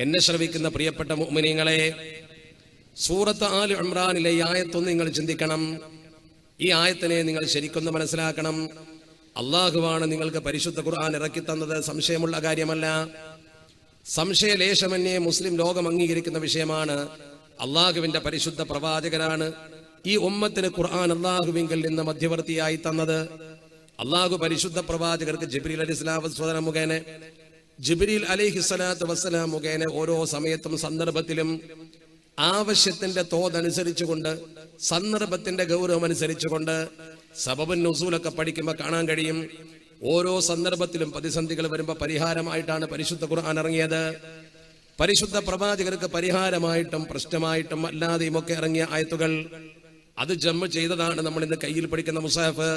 എന്നെ ശ്രവിക്കുന്ന പ്രിയപ്പെട്ട മുഅ്മിനീങ്ങളെ, സൂറത്ത് ആൽ ഇംറാനിലെ ഈ ആയത്തൊന്ന് നിങ്ങൾ ചിന്തിക്കണം. ഈ ആയത്തിനെ നിങ്ങൾ ശരിക്കൊന്ന് മനസ്സിലാക്കണം. അള്ളാഹുവാണ് നിങ്ങൾക്ക് പരിശുദ്ധ ഖുർആൻ ഇറക്കി തന്നത്, സംശയമുള്ള കാര്യമല്ല. സംശയലേശമന്യേ മുസ്ലിം ലോകം അംഗീകരിക്കുന്ന വിഷയമാണ്. അള്ളാഹുവിന്റെ പരിശുദ്ധ പ്രവാചകനാണ് ഈ ഉമ്മത്തിന് ഖുർആൻ അള്ളാഹുവിങ്കിൽ നിന്ന് മധ്യവർത്തിയായി തന്നത്. അള്ളാഹു പരിശുദ്ധ പ്രവാചകർക്ക് ജിബ്രീൽ അലൈഹിസ്സലാം മുഖേന ജിബ്രീൽ അലൈഹിസ്സലാത്തു വസ്സലാം മുഖേന ഓരോ സമയത്തും സന്ദർഭത്തിലും ആവശ്യത്തിന്റെ തോതനുസരിച്ചുകൊണ്ട്, സന്ദർഭത്തിന്റെ ഗൗരവം അനുസരിച്ചുകൊണ്ട് സബബുൻ നുസൂലൊക്കെ പഠിക്കുമ്പോൾ കാണാൻ കഴിയും. ഓരോ സന്ദർഭത്തിലും പ്രതിസന്ധികൾ വരുമ്പോൾ പരിഹാരമായിട്ടാണ് പരിശുദ്ധ ഖുർആൻ ഇറങ്ങിയത്. പരിശുദ്ധ പ്രവാചകർക്ക് പരിഹാരമായിട്ടും പ്രശ്നമായിട്ടും അല്ലാതെയും ഒക്കെ ഇറങ്ങിയ ആയത്തുകൾ അത് ജമ്മ ചെയ്തതാണ് നമ്മൾ ഇന്ന് കയ്യിൽ പിടിക്കുന്ന മുസാഫ്.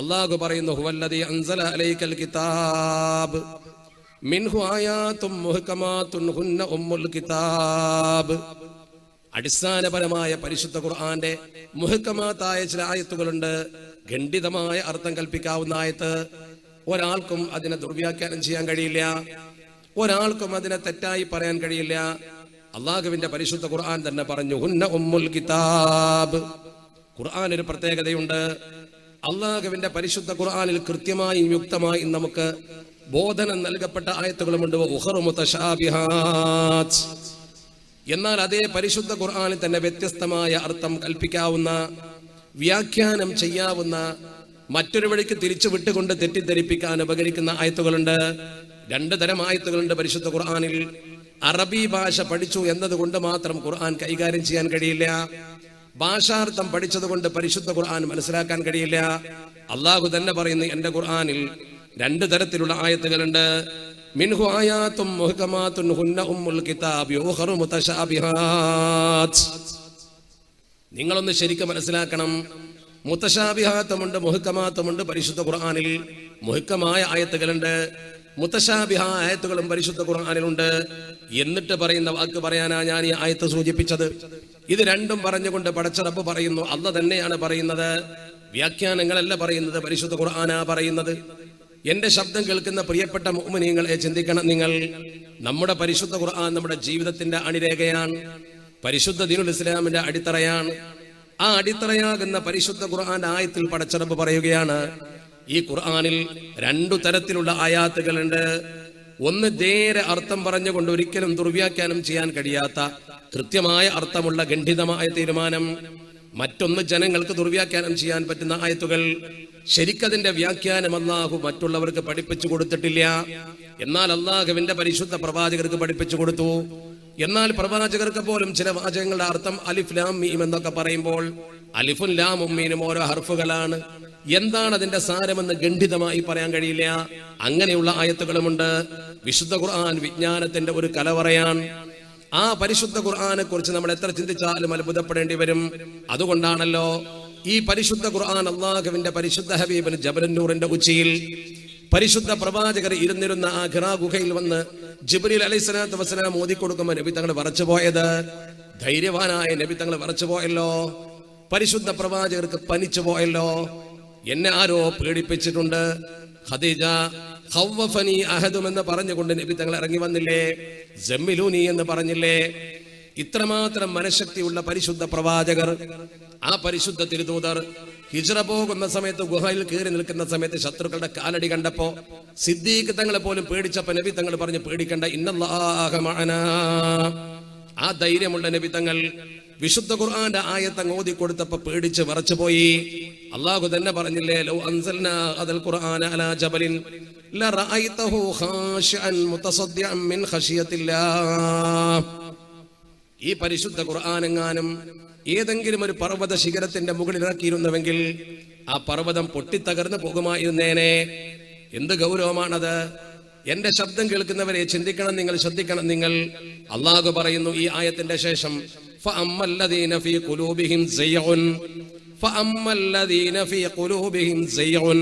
അള്ളാഹു പറയുന്നു, ഹുവല്ലദീ അൻസല അലൈക്കൽ കിതാബ് മിൻഹു ആയാതും മുഹ്കമാതുൻ ഹുന്ന ഉമ്മുൽ കിതാബ്. അടിസ്ഥാനപരമായ പരിശുദ്ധ ഖുർആന്റെ മുഹ്കമാതായ ചില ആയത്തുകളുണ്ട്, ഖണ്ഡിതമായ അർത്ഥം കൽപ്പിക്കാവുന്ന ആയത്ത്. ഒരാൾക്കും അതിനെ ദുർവ്യാഖ്യാനം ചെയ്യാൻ കഴിയില്ല, ഒരാൾക്കും അതിനെ തെറ്റായി പറയാൻ കഴിയില്ല. അള്ളാഹുവിന്റെ പരിശുദ്ധ ഖുർആൻ തന്നെ പറഞ്ഞു, ഹുന്ന ഉമ്മുൽ കിതാബ്. ഖുർആൻ ഒരു പ്രത്യേകതയുണ്ട്. അള്ളാഹുവിന്റെ പരിശുദ്ധ ഖുർആനിൽ കൃത്യമായും യുക്തമായും നമുക്ക് ബോധനം നൽകപ്പെട്ട ആയത്തുകളുമുണ്ട്. ഉഖറു മുതശാബിഹാത്ത്. എന്നാൽ അതേ പരിശുദ്ധ ഖുർആനിൽ തന്നെ വ്യത്യസ്തമായ അർത്ഥം കൽപ്പിക്കാവുന്ന, വ്യാഖ്യാനം ചെയ്യാവുന്ന, മറ്റൊരു വഴിക്ക് തിരിച്ചു വിട്ടുകൊണ്ട് തെറ്റിദ്ധരിപ്പിക്കാൻ ഉപകരിക്കുന്ന ആയത്തുകളുണ്ട്. രണ്ടു തരം ആയത്തുകളുണ്ട് പരിശുദ്ധ ഖുർആനിൽ. അറബി ഭാഷ പഠിച്ചു എന്നതുകൊണ്ട് മാത്രം ഖുർആൻ കൈകാര്യം ചെയ്യാൻ കഴിയില്ല. ഭാഷാർത്ഥം പഠിച്ചതുകൊണ്ട് പരിശുദ്ധ ഖുർആൻ മനസ്സിലാക്കാൻ കഴിയില്ല. അള്ളാഹു തന്നെ പറയുന്നു, എന്റെ ഖുർആനിൽ രണ്ടു തരത്തിലുള്ള ആയത്തുകളുണ്ട്. മിൻഹു ആയാതും മുഹ്കമാതുൻ ഹുന്ന ഉമ്മുൽ കിതാബ് ഉഖറു മുതശാബിഹാത്ത്. നിങ്ങളൊന്ന് ശരിക്കും മനസ്സിലാക്കണം. മുതശാബിഹാത്തുമുണ്ട്, മുഹ്കമാത്തുമുണ്ട് പരിശുദ്ധ ഖുർആനിൽ. മുഹ്കമായ ആയത്തുകളുണ്ട്, മുതശാബിഹ ആയത്തുകളും പരിശുദ്ധ ഖുർആനിലുണ്ട്. എന്നിട്ട് പറയുന്ന വാക്ക് പറയാനാ ഞാൻ ഈ ആയത്ത് സൂചിപ്പിച്ചത്. ഇത് രണ്ടും പറഞ്ഞുകൊണ്ട് പടച്ച റബ്ബ് പറയുന്നു, അല്ലാഹ് തന്നെയാണ് പറയുന്നത്, വ്യാഖ്യാനങ്ങളല്ല പറയുന്നത്, പരിശുദ്ധ ഖുർആനാ പറയുന്നത്. എന്റെ ശബ്ദം കേൾക്കുന്ന പ്രിയപ്പെട്ട മുഅ്മിനീങ്ങളെ ചിന്തിക്കണം നിങ്ങൾ. നമ്മുടെ പരിശുദ്ധ ഖുർആൻ നമ്മുടെ ജീവിതത്തിന്റെ അണിരേഖയാണ്, പരിശുദ്ധ ദീനുൽ ഇസ്ലാമിന്റെ അടിത്തറയാണ്. ആ അടിത്തറയാകുന്ന പരിശുദ്ധ ഖുർആന്റെ ആയത്തിൽ പടച്ച റബ്ബ് പറയുകയാണ്, ഈ ഖുർആനിൽ രണ്ടു തരത്തിലുള്ള ആയാത്തുകളുണ്ട്. ഒന്ന് നേരെ അർത്ഥം പറഞ്ഞുകൊണ്ട് ഒരിക്കലും ദുർവ്യാഖ്യാനം ചെയ്യാൻ കഴിയാത്ത കൃത്യമായ അർത്ഥമുള്ള ഖണ്ഡിതമായ തീരുമാനം. മറ്റൊന്ന് ജനങ്ങൾക്ക് ദുർവ്യാഖ്യാനം ചെയ്യാൻ പറ്റുന്ന ആയത്തുകൾ. ശരിക്കതിന്റെ വ്യാഖ്യാനം അല്ലാഹു മറ്റുള്ളവർക്ക് പഠിപ്പിച്ചു കൊടുത്തിട്ടില്ല, എന്നാൽ അല്ലാഹുവിന്റെ പരിശുദ്ധ പ്രവാചകർക്ക് പഠിപ്പിച്ചു കൊടുത്തു. എന്നാൽ പ്രവാചകർക്ക് പോലും ചില വാചകങ്ങളുടെ അർത്ഥം അലിഫ് ലാം മീം എന്നൊക്കെ പറയുമ്പോൾ അലിഫും ലാമും മീനും ഓരോ ഹർഫുകളാണ്. എന്താണ് അതിന്റെ സാരമെന്ന് ഖണ്ഡിതമായി പറയാൻ കഴിയില്ല. അങ്ങനെയുള്ള ആയത്തുകളുമുണ്ട്. വിശുദ്ധ ഖുർആൻ വിജ്ഞാനത്തിന്റെ ഒരു കലവറയാണ്. ആ പരിശുദ്ധ ഖുർആനെ കുറിച്ച് നമ്മൾ എത്ര ചിന്തിച്ചാലും അത്ഭുതപ്പെടേണ്ടി വരും. അതുകൊണ്ടാണല്ലോ ഈ പരിശുദ്ധ ഖുർആൻ അല്ലാഹുവിന്റെ പരിശുദ്ധ ഹബീബിന് ജബലുന്നൂറിന്റെ ഉച്ചിയിൽ പരിശുദ്ധ പ്രവാചകർ ഇരുന്നിരുന്ന ആ ഹിറാ ഗുഹയിൽ വന്ന് ജിബ്രീൽ അലൈഹിസ്സലാത്തു വസ്സലാം ഓതിക്കൊടുക്കുമ്പോൾ നബി തങ്ങൾ വിറച്ചുപോയത്. ധൈര്യവാനായ നബി തങ്ങൾ വിറച്ചുപോയല്ലോ. പരിശുദ്ധ പ്രവാചകർക്ക് പനിച്ചു പോയല്ലോ. എന്നെ ആരോ പേടിപ്പിച്ചിട്ടുണ്ട്. ഖദീജ ഖവ്വഫനി അഹദും എന്ന് പറഞ്ഞുകൊണ്ട് നബി തങ്ങൾ ഇറങ്ങി വന്നില്ലേ? ജമ്മിലൂനി എന്ന് പറഞ്ഞില്ലേ? ഇത്രമാത്രം മനഃശക്തിയുള്ള പരിശുദ്ധ പ്രവാചകർ, ആ പരിശുദ്ധ തിരുദൂതർ ഹിജ്റ പോകുന്ന സമയത്ത് ഗുഹയിൽ കയറി നിൽക്കുന്ന സമയത്ത് ശത്രുക്കളുടെ കാലടി കണ്ടപ്പോ സിദ്ദീഖ് തങ്ങളെ പോലും പേടിച്ചപ്പോ നബി തങ്ങൾ പറഞ്ഞു, പേടിക്കണ്ട, ഇന്നല്ലാഹ മഅനാ. ആ ധൈര്യമുള്ള നബി തങ്ങൾ വിശുദ്ധ ഖുർആന്റെ ആയത്ത് ഓതി കൊടുത്തപ്പോ പേടിച്ച് വിറച്ചുപോയി. അല്ലാഹു തന്നെ പറഞ്ഞില്ലേ, ലൗ അൻസൽനാ അദൽ ഖുർആന അലാ ജബലിൻ ലറഅയ്തഹു ഖാശിഅൻ മുതസദ്ദിഅൻ മിൻ ഖശിയത്തില്ലാഹ്. ഈ പരിശുദ്ധ ഖുർആൻ എങ്ങാനും ഏതെങ്കിലും ഒരു പർവ്വത ശിഖരത്തിന്റെ മുകളിൽ ഇറക്കിയിരുന്നുവെങ്കിൽ ആ പർവ്വതം പൊട്ടിത്തകർന്നു പോകുമായിരുന്നേനെ. എന്ത് ഗൗരവമാണത്! എന്റെ ശബ്ദം കേൾക്കുന്നവരെ ചിന്തിക്കണം നിങ്ങൾ, ശ്രദ്ധിക്കണം നിങ്ങൾ. അല്ലാഹു പറയുന്നു ഈ ആയത്തിന്റെ ശേഷം, ഫഅമ്മല്ലദീന ഫീ ഖുലൂബിഹിം സയ്ഉൻ ഫഅമ്മല്ലദീന ഫീ ഖുലൂബിഹിം സയ്ഉൻ.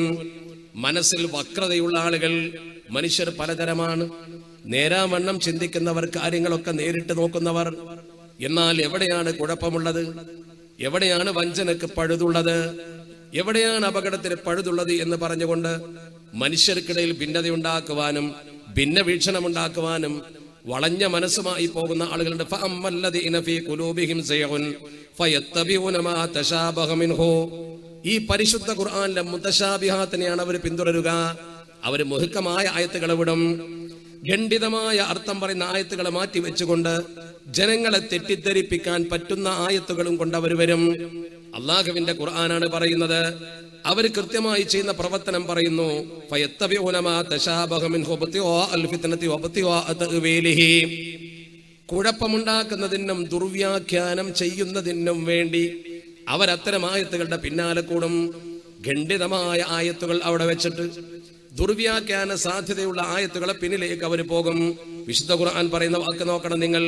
മനസ്സിൽ വക്രതയുള്ള ആളുകൾ, മനുഷ്യർ പലതരമാണ്. നേരാവണ്ണം ചിന്തിക്കുന്നവർ, കാര്യങ്ങളൊക്കെ നേരിട്ട് നോക്കുന്നവർ. എന്നാൽ എവിടെയാണ് കുഴപ്പമുള്ളത്, എവിടെയാണ് വഞ്ചനക്ക് പഴുതുള്ളത്, എവിടെയാണ് അപകടത്തിന് പഴുതുള്ളത് എന്ന് പറഞ്ഞുകൊണ്ട് മനുഷ്യർക്കിടയിൽ ഭിന്നതയുണ്ടാക്കുവാനും ഭിന്നവീക്ഷണമുണ്ടാക്കുവാനും വളഞ്ഞ മനസ്സുമായി പോകുന്ന ആളുകളുണ്ട്. ഫഅമ്മല്ലദീന ഫീ ഖുലൂബിഹിം സയഉൻ ഫയത്തബിഊന മാ തശാബഹ മിൻഹു. ഈ പരിശുദ്ധ ഖുർആനിലെ മുതശാബിഹാത്തിനെയാണ് അവർ പിന്തുടരുക. അവർ മുഹക്കമായ ആയത്തുകളെ വിടും. ഖണ്ഡിതമായ അർത്ഥം പറയുന്ന ആയത്തുകളെ മാറ്റി വെച്ചുകൊണ്ട് ജനങ്ങളെ തെറ്റിദ്ധരിപ്പിക്കാൻ പറ്റുന്ന ആയത്തുകളും കൊണ്ട് അവർ വരും. അള്ളാഹുവിന്റെ ഖുർആനാണ് പറയുന്നത്. അവർ കൃത്യമായി ചെയ്യുന്ന പ്രവർത്തനം പറയുന്നു. ഫയത്തബിഊന മാ തശാബഹ മിൻഹു ഇബ്തിഗാഅൽ ഫിത്നതി വഇബ്തിഗാഅ തഅ്വീലിഹി. കുഴപ്പമുണ്ടാക്കുന്നതിനും ദുർവ്യാഖ്യാനം ചെയ്യുന്നതിനും വേണ്ടി അവരത്തരം ആയത്തുകളുടെ പിന്നാലെ കൂടും. ഖണ്ഡിതമായ ആയത്തുകൾ അവിടെ വെച്ചിട്ട് ദുർവ്യാഖ്യാന സാധ്യതയുള്ള ആയത്തുകളെ പിന്നിലേക്ക് അവർ പോകും. വിശുദ്ധ ഖുർആൻ പറയുന്ന വാക്ക് നോക്കണം നിങ്ങൾ.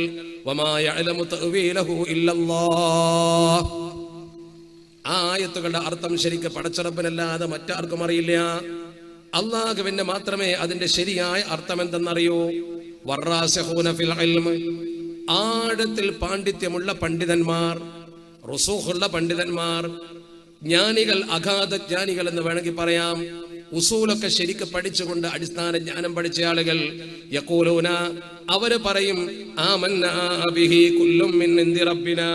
വമാ യഅലമു തഅ്വീലഹു ഇല്ലല്ലാഹ്. ആ ആയത്തുകളുടെ അർത്ഥം ശരിക്ക് പടച്ചറബിനല്ലാതെ മറ്റാർക്കും അറിയില്ല. അല്ലാഹുവിന് മാത്രമേ അതിന്റെ ശരിയായ അർത്ഥം എന്തെന്നറിയൂ. വറാസിഖൂന ഫിൽ ഇൽമ്. ആഴത്തിൽ പാണ്ഡിത്യമുള്ള പണ്ഡിതന്മാർ, റുസൂഖുള്ള പണ്ഡിതന്മാർ, ജ്ഞാനികൾ, അഗാധ ജ്ഞാനികൾ എന്ന് വേണമെങ്കിൽ പറയാം. ഉസൂലൊക്കെ ശരിക്ക് പഠിച്ചുകൊണ്ട് അടിസ്ഥാന ജ്ഞാനം പഠിച്ച ആളുകൾ യഖൂലൂന, അവര് പറയും ആമന്നാ ബിഹി കുല്ലും മിൻ ഇൻദി റബ്ബിനാ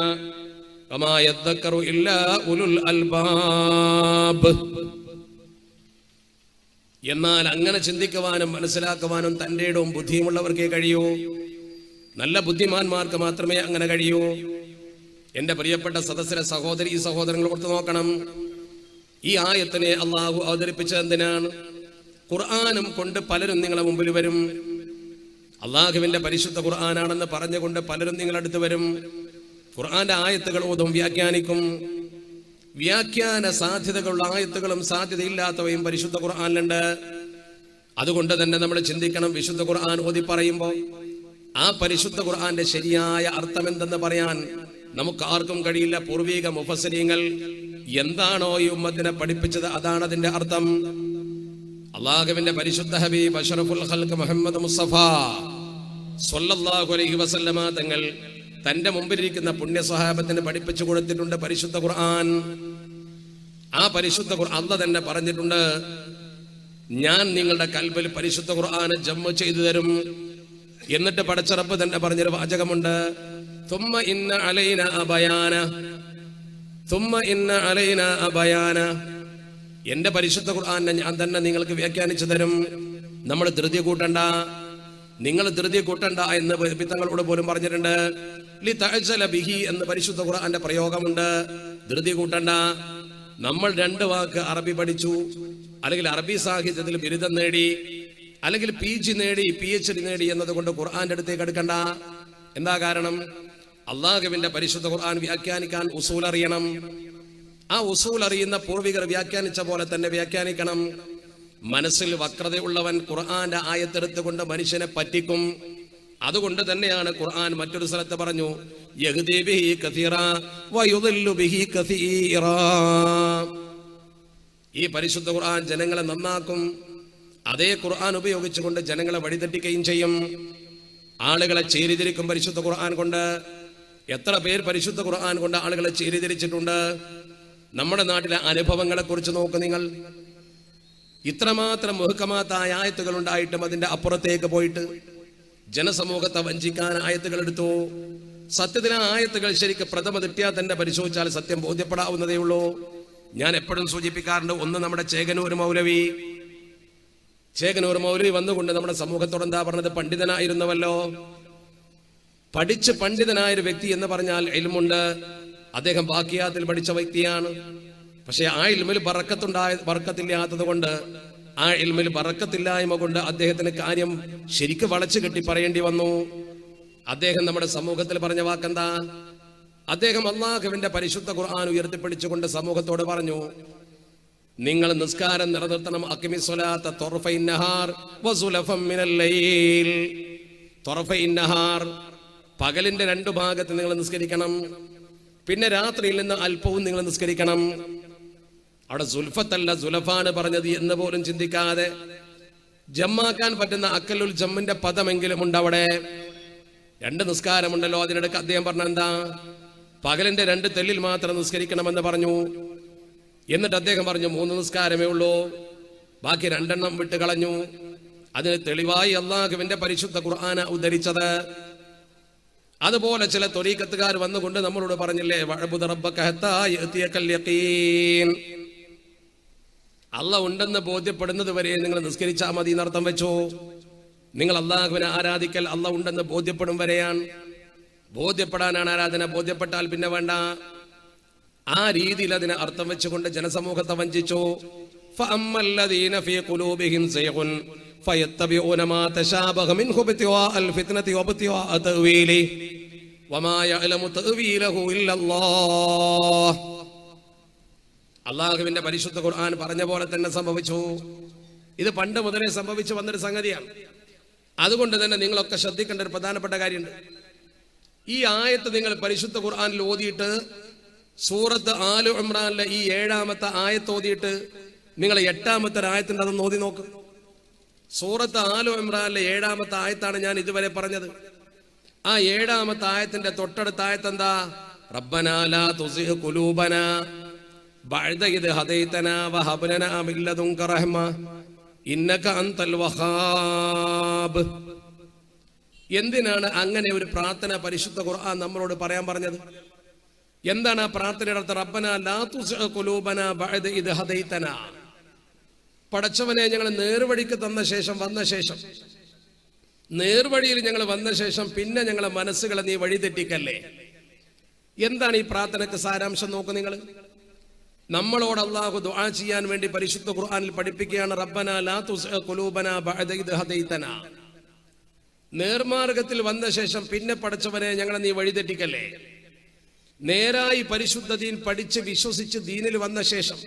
വമാ യദ്ദക്കറു ഇല്ലാ ഉലുൽ അൽബാബ്. എന്നാൽ അങ്ങനെ ചിന്തിക്കുവാനും മനസ്സിലാക്കുവാനും തന്റെ ഇടവും ബുദ്ധിയുമുള്ളവർക്കേ കഴിയൂ. നല്ല ബുദ്ധിമാന്മാർക്ക് മാത്രമേ അങ്ങനെ കഴിയൂ. എന്റെ പ്രിയപ്പെട്ട സദസ്സിലെ സഹോദരി സഹോദരങ്ങൾ ഓർത്തു നോക്കണം. ഈ ആയത്തിനെ അള്ളാഹു അവതരിപ്പിച്ചത് എന്തിനാണ്? ഖുർആനും കൊണ്ട് പലരും നിങ്ങളെ മുമ്പിൽ വരും. അള്ളാഹുവിന്റെ പരിശുദ്ധ ഖുർആനാണെന്ന് പറഞ്ഞുകൊണ്ട് പലരും നിങ്ങളടുത്ത് വരും. ഖുർആന്റെ ആയത്തുകൾ ഓതും, വ്യാഖ്യാനിക്കും. വ്യാഖ്യാന സാധ്യതകളുള്ള ആയത്തുകളും സാധ്യതയില്ലാത്തവയും പരിശുദ്ധ ഖുർആനിലുണ്ട്. അതുകൊണ്ട് തന്നെ നമ്മൾ ചിന്തിക്കണം. വിശുദ്ധ ഖുർആൻ ഓതി പറയുമ്പോൾ ആ പരിശുദ്ധ ഖുർആന്റെ ശരിയായ അർത്ഥം എന്തെന്ന് പറയാൻ നമുക്ക് ആർക്കും കഴിയില്ല. പൂർവിക മുഫസ്സിരീങ്ങൾ എന്താണോ ഈ ഉമ്മത്തിനെ പഠിപ്പിച്ചത് അതാണ് അതിന്റെ അർത്ഥം. അള്ളാഹുവിന്റെ പരിശുദ്ധ ഹബീബ് അഷ്റഫുൽ ഖൽഖ് മുഹമ്മദ് മുസ്തഫ സ്വല്ലല്ലാഹു അലൈഹി വസല്ലമ തങ്ങൾ തന്റെ മുമ്പിലിരിക്കുന്ന പുണ്യ സ്വഹാബത്തിന് പഠിപ്പിച്ചു കൊടുത്തിട്ടുണ്ട് പരിശുദ്ധ ഖുർആൻ. ആ പരിശുദ്ധ ഖുർആൻ അല്ലാഹ് തന്നെ പറഞ്ഞിട്ടുണ്ട്, ഞാൻ നിങ്ങളുടെ കൽബിൽ പരിശുദ്ധ ഖുർആനെ ജമ്മ ചെയ്തു തരും. എന്നിട്ട് പടച്ച റബ്ബ് തന്നെ പറഞ്ഞൊരു വാചകമുണ്ട്, തുമ്മ ഇന്ന അലൈന ബയാന, തുമ്മ ഇന്ന അലൈന ബയാന. എന്റെ പരിശുദ്ധ ഖുർആനെ ഞാൻ തന്നെ നിങ്ങൾക്ക് വ്യാഖ്യാനിച്ചു തരും. നമ്മൾ ധൃതി കൂട്ടണ്ട, നിങ്ങൾ ധൃതി കൂട്ടണ്ട എന്ന് പിത്തങ്ങളോട് പോലും പറഞ്ഞിട്ടുണ്ട്. ലി തഅജ്ജല ബിഹി എന്ന് പരിശുദ്ധ ഖുർആന്റെ പ്രയോഗമുണ്ട്. ധൃതി കൂട്ടണ്ട. നമ്മൾ രണ്ട് വാക്ക് അറബി പഠിച്ചു, അല്ലെങ്കിൽ അറബി സാഹിത്യത്തിൽ ബിരുദം നേടി, അല്ലെങ്കിൽ PG നേടി, PhD നേടി എന്നതുകൊണ്ട് ഖുർആന്റെ അടുത്തേക്ക് എടുക്കണ്ട. എന്താ കാരണം? അള്ളാഹുവിന്റെ പരിശുദ്ധ ഖുർആൻ വ്യാഖ്യാനിക്കാൻ ഉസൂൽ അറിയണം. ആ ഉസൂൽ അറിയുന്ന പൂർവികർ വ്യാഖ്യാനിച്ച പോലെ തന്നെ വ്യാഖ്യാനിക്കണം. മനസ്സിൽ വക്രതയുള്ളവൻ ഖുർആന്റെ ആയത്തെടുത്തുകൊണ്ട് മനുഷ്യനെ പറ്റിക്കും. അതുകൊണ്ട് തന്നെയാണ് ഖുർആൻ മറ്റൊരു സ്ഥലത്ത് പറഞ്ഞു, യഹ്ദി ബിഹി കസീറാ വയുദില്ലു ബിഹി കസീറാ. ഈ പരിശുദ്ധ ഖുർആൻ ജനങ്ങളെ നന്നാക്കും. അതേ ഖുർആൻ ഉപയോഗിച്ചുകൊണ്ട് ജനങ്ങളെ വഴിതെറ്റിക്കുകയും ചെയ്യും. ആളുകളെ ചേരിതിരിക്കും പരിശുദ്ധ ഖുർആൻ കൊണ്ട്. എത്ര പേർ പരിശുദ്ധ ഖുർആൻ കൊണ്ട് ആളുകളെ ചേരിതിരിച്ചിട്ടുണ്ട്? നമ്മുടെ നാട്ടിലെ അനുഭവങ്ങളെ കുറിച്ച് നോക്ക് നിങ്ങൾ. ഇത്രമാത്രം മുഹക്കമാത്തായ ആയത്തുകൾ ഉണ്ടായിട്ടും അതിന്റെ അപ്പുറത്തേക്ക് പോയിട്ട് ജനസമൂഹത്തെ വഞ്ചിക്കാൻ ആയത്തുകൾ എടുത്തു. സത്യത്തിൽ ആ ആയത്തുകൾ ശരിക്കും പ്രഥമ ദൃഷ്ട്യാ തന്നെ പരിശോധിച്ചാൽ സത്യം ബോധ്യപ്പെടാവുന്നതേ ഉള്ളൂ. ഞാൻ എപ്പോഴും സൂചിപ്പിക്കാറുണ്ട്, ഒന്ന് നമ്മുടെ ചേകനൂർ മൗലവി വന്നുകൊണ്ട് നമ്മുടെ സമൂഹത്തോട് എന്താ പറഞ്ഞത്? പണ്ഡിതനായിരുന്നവല്ലോ. പഠിച്ച് പണ്ഡിതനായൊരു വ്യക്തി എന്ന് പറഞ്ഞാൽ ഇൽമുണ്ട്. അദ്ദേഹം ബാക്കിയാത്തിൽ പഠിച്ച വ്യക്തിയാണ്. പക്ഷെ ആ ഇൽമിൽ ബറക്കത്തില്ലാത്തത് കൊണ്ട്, ആ ഇൽമിൽ ബറക്കത്തില്ലായ്മ കൊണ്ട് അദ്ദേഹത്തിന് കാര്യം ശരിക്ക് വളച്ചു കെട്ടി പറയേണ്ടി വന്നു. അദ്ദേഹം നമ്മുടെ സമൂഹത്തിൽ പറഞ്ഞ വാക്കെന്താ? അദ്ദേഹം അല്ലാഹുവിന്റെ പരിശുദ്ധ ഖുർആൻ ഉയർത്തിപ്പിടിച്ചുകൊണ്ട് സമൂഹത്തോട് പറഞ്ഞു, നിങ്ങൾ നിസ്കാരം നിലനിർത്തണം. അഖിമിസ്സലാത്ത ത്വറഫൈൻ നഹാർ വസുലഫം മിനൽ ലൈൽ. ത്വറഫൈൻ നഹാർ, പകലിന്റെ രണ്ടു ഭാഗത്ത് നിങ്ങൾ നിസ്കരിക്കണം. പിന്നെ രാത്രിയിൽ നിന്ന് അല്പവും നിങ്ങൾ നിസ്കരിക്കണം. അവിടെ സുൽഫത്തല്ല സുലഫാണ് പറഞ്ഞത് എന്ന് പോലും ചിന്തിക്കാതെ ജമ്മാക്കാൻ പറ്റുന്ന അക്കലുൽ ജമ്മിന്റെ പദമെങ്കിലും ഉണ്ട് അവിടെ. രണ്ട് നിസ്കാരമുണ്ടല്ലോ, അതിനിടയ്ക്ക് അദ്ദേഹം പറഞ്ഞ എന്താ? പകലിന്റെ രണ്ട് തെല്ലിൽ മാത്രം നിസ്കരിക്കണമെന്ന് പറഞ്ഞു. എന്നിട്ട് അദ്ദേഹം പറഞ്ഞു 3 നിസ്കാരമേ ഉള്ളൂ, ബാക്കി 2 വിട്ട് കളഞ്ഞു. അതിന് തെളിവായി അള്ളാഹുവിന്റെ പരിശുദ്ധ ഖുർആന ഉദ്ധരിച്ചത്. അതുപോലെ ചില ത്വരീഖത്തുകാർ വന്നുകൊണ്ട് നമ്മളോട് പറഞ്ഞില്ലേ, വഅബ്ദു റബ്ബക ഹത്താ യഅതിയകൽ യഖീൻ, അള്ളാഹ് ഉണ്ടെന്ന് ബോധ്യപ്പെടുന്നത് വരെ നിങ്ങൾ നിസ്കരിച്ചാൽ മതി എന്നർത്ഥം വെച്ചു. നിങ്ങൾ അള്ളാഹുവിനെ ആരാധിക്കൽ അള്ളാഹ് ഉണ്ടെന്ന് ബോധ്യപ്പെടും വരെയാണ്. ബോധ്യപ്പെടാനാണ് ആരാധന, ബോധ്യപ്പെട്ടാൽ പിന്നെ വേണ്ട. ആ രീതിയിൽ അതിനെ അർത്ഥം വെച്ചുകൊണ്ട് ജനസമൂഹത്തെ വഞ്ചിച്ചു. ഫഅമ്മല്ലദീന ഫീ ഖുലൂബിഹിം സൈഖുൻ ഫയത്തബിഊന മാ തശാബഹ മിൻഹു ഇബ്തിഗാഅൽ ഫിത്നതി വബ്തിഗാഅ തഅവീലി വമാ യഅലമു തഅവീലഹു ഇല്ലല്ലാഹ്. അള്ളാഹുവിന്റെ പരിശുദ്ധ ഖുർആൻ പറഞ്ഞ പോലെ തന്നെ സംഭവിച്ചു. ഇത് പണ്ട് മുതലേ സംഭവിച്ചു വന്നൊരു സംഗതിയാണ്. അതുകൊണ്ട് തന്നെ നിങ്ങളൊക്കെ ശ്രദ്ധിക്കേണ്ട ഒരു പ്രധാനപ്പെട്ട കാര്യമുണ്ട്. ഈ ആയത്ത് നിങ്ങൾ പരിശുദ്ധ ഖുർആനിൽ ഓതിയിട്ട് സൂറത്ത് ആലു ഇമ്രാനിലെ ഈ 7-ാമത്തെ ആയത്ത് ഓതിയിട്ട് നിങ്ങൾ 8-ാമത്തെ ആയത്തിന്റെ അതൊന്ന് ഓതി നോക്ക്. സൂറത്ത് ആലു ഇമ്രാനിലെ 7-ാമത്തെ ആയത്താണ് ഞാൻ ഇതുവരെ പറഞ്ഞത്. ആ 7-ാമത്തെ ആയത്തിന്റെ തൊട്ടടുത്ത ആയത്ത് എന്താ? റബ്ബനാ ലാ തുസിഗ് ഖുലൂബനാ ബഅദ ഇദ് ഹദൈതനാ വഹബ് ലനാ മിൻ ലദുൻക റഹ്മ ഇന്നക അൻതൽ വഹാബ്. എന്തിനാണ് അങ്ങനെ ഒരു പ്രാർത്ഥന പരിശുദ്ധ ഖുർആൻ നമ്മളോട് പറയാൻ പറഞ്ഞത്? എന്താണ് ആ പ്രാർത്ഥനയുടെ അർത്ഥം? റബ്ബനാ ലാ തുസിഗ് ഖുലൂബനാ ബഅദ ഇദ് ഹദൈതനാ, പടച്ചവനെ ഞങ്ങൾ നേർവഴിക്ക് വന്ന ശേഷം നേർവഴിയിൽ ഞങ്ങൾ വന്ന ശേഷം പിന്നെ ഞങ്ങളെ മനസ്സുകളെ നീ വഴിതെറ്റിക്കല്ലേ. എന്താണ് ഈ പ്രാർത്ഥനയ്ക്ക് സാരാംശം? നോക്ക് നിങ്ങൾ. നമ്മളോട് അല്ലാഹു ദുആ ചെയ്യാൻ വേണ്ടി പരിശുദ്ധ ഖുർആനിൽ പഠിപ്പിക്കുകയാണ്, റബ്ബനാ ലാ തുസിഗ് ഖുലൂബനാ ബഅദ ഇദ് ഹദൈതനാ, നേർമാർഗത്തിൽ വന്ന ശേഷം പിന്നെ പടച്ചവനെ ഞങ്ങളെ നീ വഴിതെറ്റിക്കല്ലേ. നേരായി പരിശുദ്ധ ദീൻ പഠിച്ച് വിശ്വസിച്ച് ദീനിൽ വന്ന ശേഷം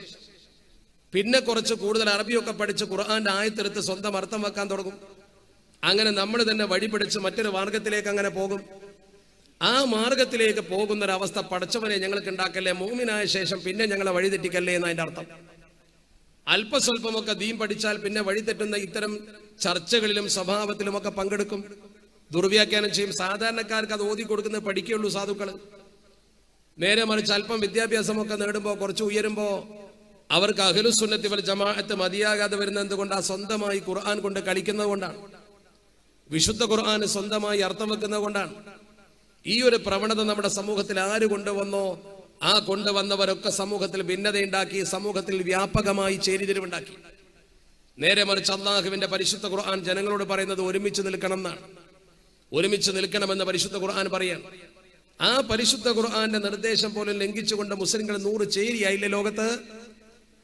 പിന്നെ കുറച്ച് കൂടുതൽ അറബിയൊക്കെ പഠിച്ച് ഖുർആന്റെ ആയത്തെടുത്ത് സ്വന്തം അർത്ഥം വെക്കാൻ തുടങ്ങും. അങ്ങനെ നമ്മൾ തന്നെ വഴി പിടിച്ച് മറ്റൊരു മാർഗത്തിലേക്ക് അങ്ങനെ പോകും. ആ മാർഗത്തിലേക്ക് പോകുന്നൊരവസ്ഥ പടച്ചവനെ ഞങ്ങൾക്ക് ഉണ്ടാക്കല്ലേ, മുഅ്മിനായ ശേഷം പിന്നെ ഞങ്ങളെ വഴിതെറ്റിക്കല്ലേ എന്നതിന്റെ അർത്ഥം. അല്പസ്വല്പമൊക്കെ ദീൻ പഠിച്ചാൽ പിന്നെ വഴിതെറ്റുന്ന ഇത്തരം ചർച്ചകളിലും സ്വഭാവത്തിലുമൊക്കെ പങ്കെടുക്കും, ദുർവ്യാഖ്യാനം ചെയ്യും. സാധാരണക്കാർക്ക് അത് ഓതി കൊടുക്കുന്നത് പഠിക്കുകയുള്ളൂ സാധുക്കള്. നേരെ മറിച്ച് അല്പം വിദ്യാഭ്യാസമൊക്കെ നേടുമ്പോൾ കുറച്ച് ഉയരുമ്പോൾ അവർക്ക് അഹ്ലുസുന്നത്തി വൽ ജമാഅത്ത് മതിയാകാതെ വരുന്നത് എന്തുകൊണ്ടാ? സ്വന്തമായി ഖുർആൻ കൊണ്ട് കളിക്കുന്നത് കൊണ്ടാണ്, വിശുദ്ധ ഖുർആൻ സ്വന്തമായി അർത്ഥം വെക്കുന്നത് കൊണ്ടാണ്. ഈ ഒരു പ്രവണത നമ്മുടെ സമൂഹത്തിൽ ആര് കൊണ്ടുവന്നോ ആ കൊണ്ടുവന്നവരൊക്കെ സമൂഹത്തിൽ ഭിന്നതയുണ്ടാക്കി, സമൂഹത്തിൽ വ്യാപകമായി ചേരിതിരിവുണ്ടാക്കി. നേരെ മറിച്ച് അല്ലാഹുവിന്റെ പരിശുദ്ധ ഖുർആൻ ജനങ്ങളോട് പറയുന്നത് ഒരുമിച്ച് നിൽക്കണം എന്നാണ്. ഒരുമിച്ച് നിൽക്കണമെന്ന് പരിശുദ്ധ ഖുർആൻ പറയാൻ. ആ പരിശുദ്ധ ഖുർആന്റെ നിർദ്ദേശം പോലും ലംഘിച്ചുകൊണ്ട് മുസ്ലിങ്ങൾ 100 ചേരിയായില്ലേ ലോകത്ത്.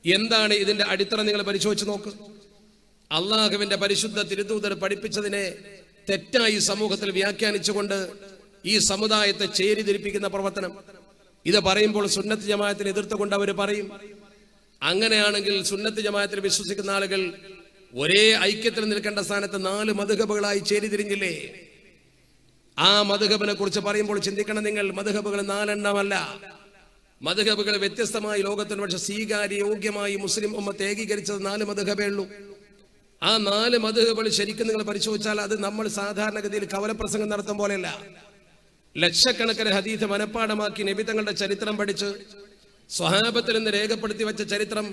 എന്താണ് ഇതിന്റെ അടിത്തറ? നിങ്ങൾ പരിശോധിച്ച് നോക്ക്. അള്ളാഹുവിന്റെ പരിശുദ്ധ തിരുദൂതർ പഠിപ്പിച്ചതിനെ തെറ്റായി സമൂഹത്തിൽ വ്യാഖ്യാനിച്ചുകൊണ്ട് ഈ സമുദായത്തെ ചേരിതിരിപ്പിക്കുന്ന പ്രവർത്തനം. ഇത് പറയുമ്പോൾ സുന്നത്ത് ജമാഅത്തിനെ എതിർത്തുകൊണ്ട് അവർ പറയും, അങ്ങനെയാണെങ്കിൽ സുന്നത്ത് ജമാഅത്തിൽ വിശ്വസിക്കുന്ന ആളുകൾ ഒരേ ഐക്യത്തിൽ നിൽക്കേണ്ട സ്ഥാനത്ത് 4 മദ്ഹബുകളായി ചേരിതിരിഞ്ഞില്ലേ? ആ മദ്ഹബിനെ കുറിച്ച് പറയുമ്പോൾ ചിന്തിക്കണം നിങ്ങൾ. മദ്ഹബുകൾ 4 എണ്ണമല്ല. മദ്ഹബുകൾ വ്യത്യസ്തമായി ലോകത്തിന് പക്ഷെ സ്വീകാര്യ യോഗ്യമായി മുസ്ലിം ഉമ്മത്ത് ഏകീകരിച്ചത് 4 മദ്ഹബേ ഉള്ളൂ. ആ 4 മദ്ഹബുകൾ ശരിക്കും നിങ്ങൾ പരിശോധിച്ചാൽ അത് നമ്മൾ സാധാരണഗതിയിൽ കവലപ്രസംഗം നടത്തും പോലെയല്ല. ലക്ഷക്കണക്കിന് ഹദീസ് മനഃപ്പാഠമാക്കി നബി തങ്ങളുടെ ചരിത്രം പഠിച്ച് സ്വഹാബത്തിൽ നിന്ന് രേഖപ്പെടുത്തി വെച്ച ചരിത്രം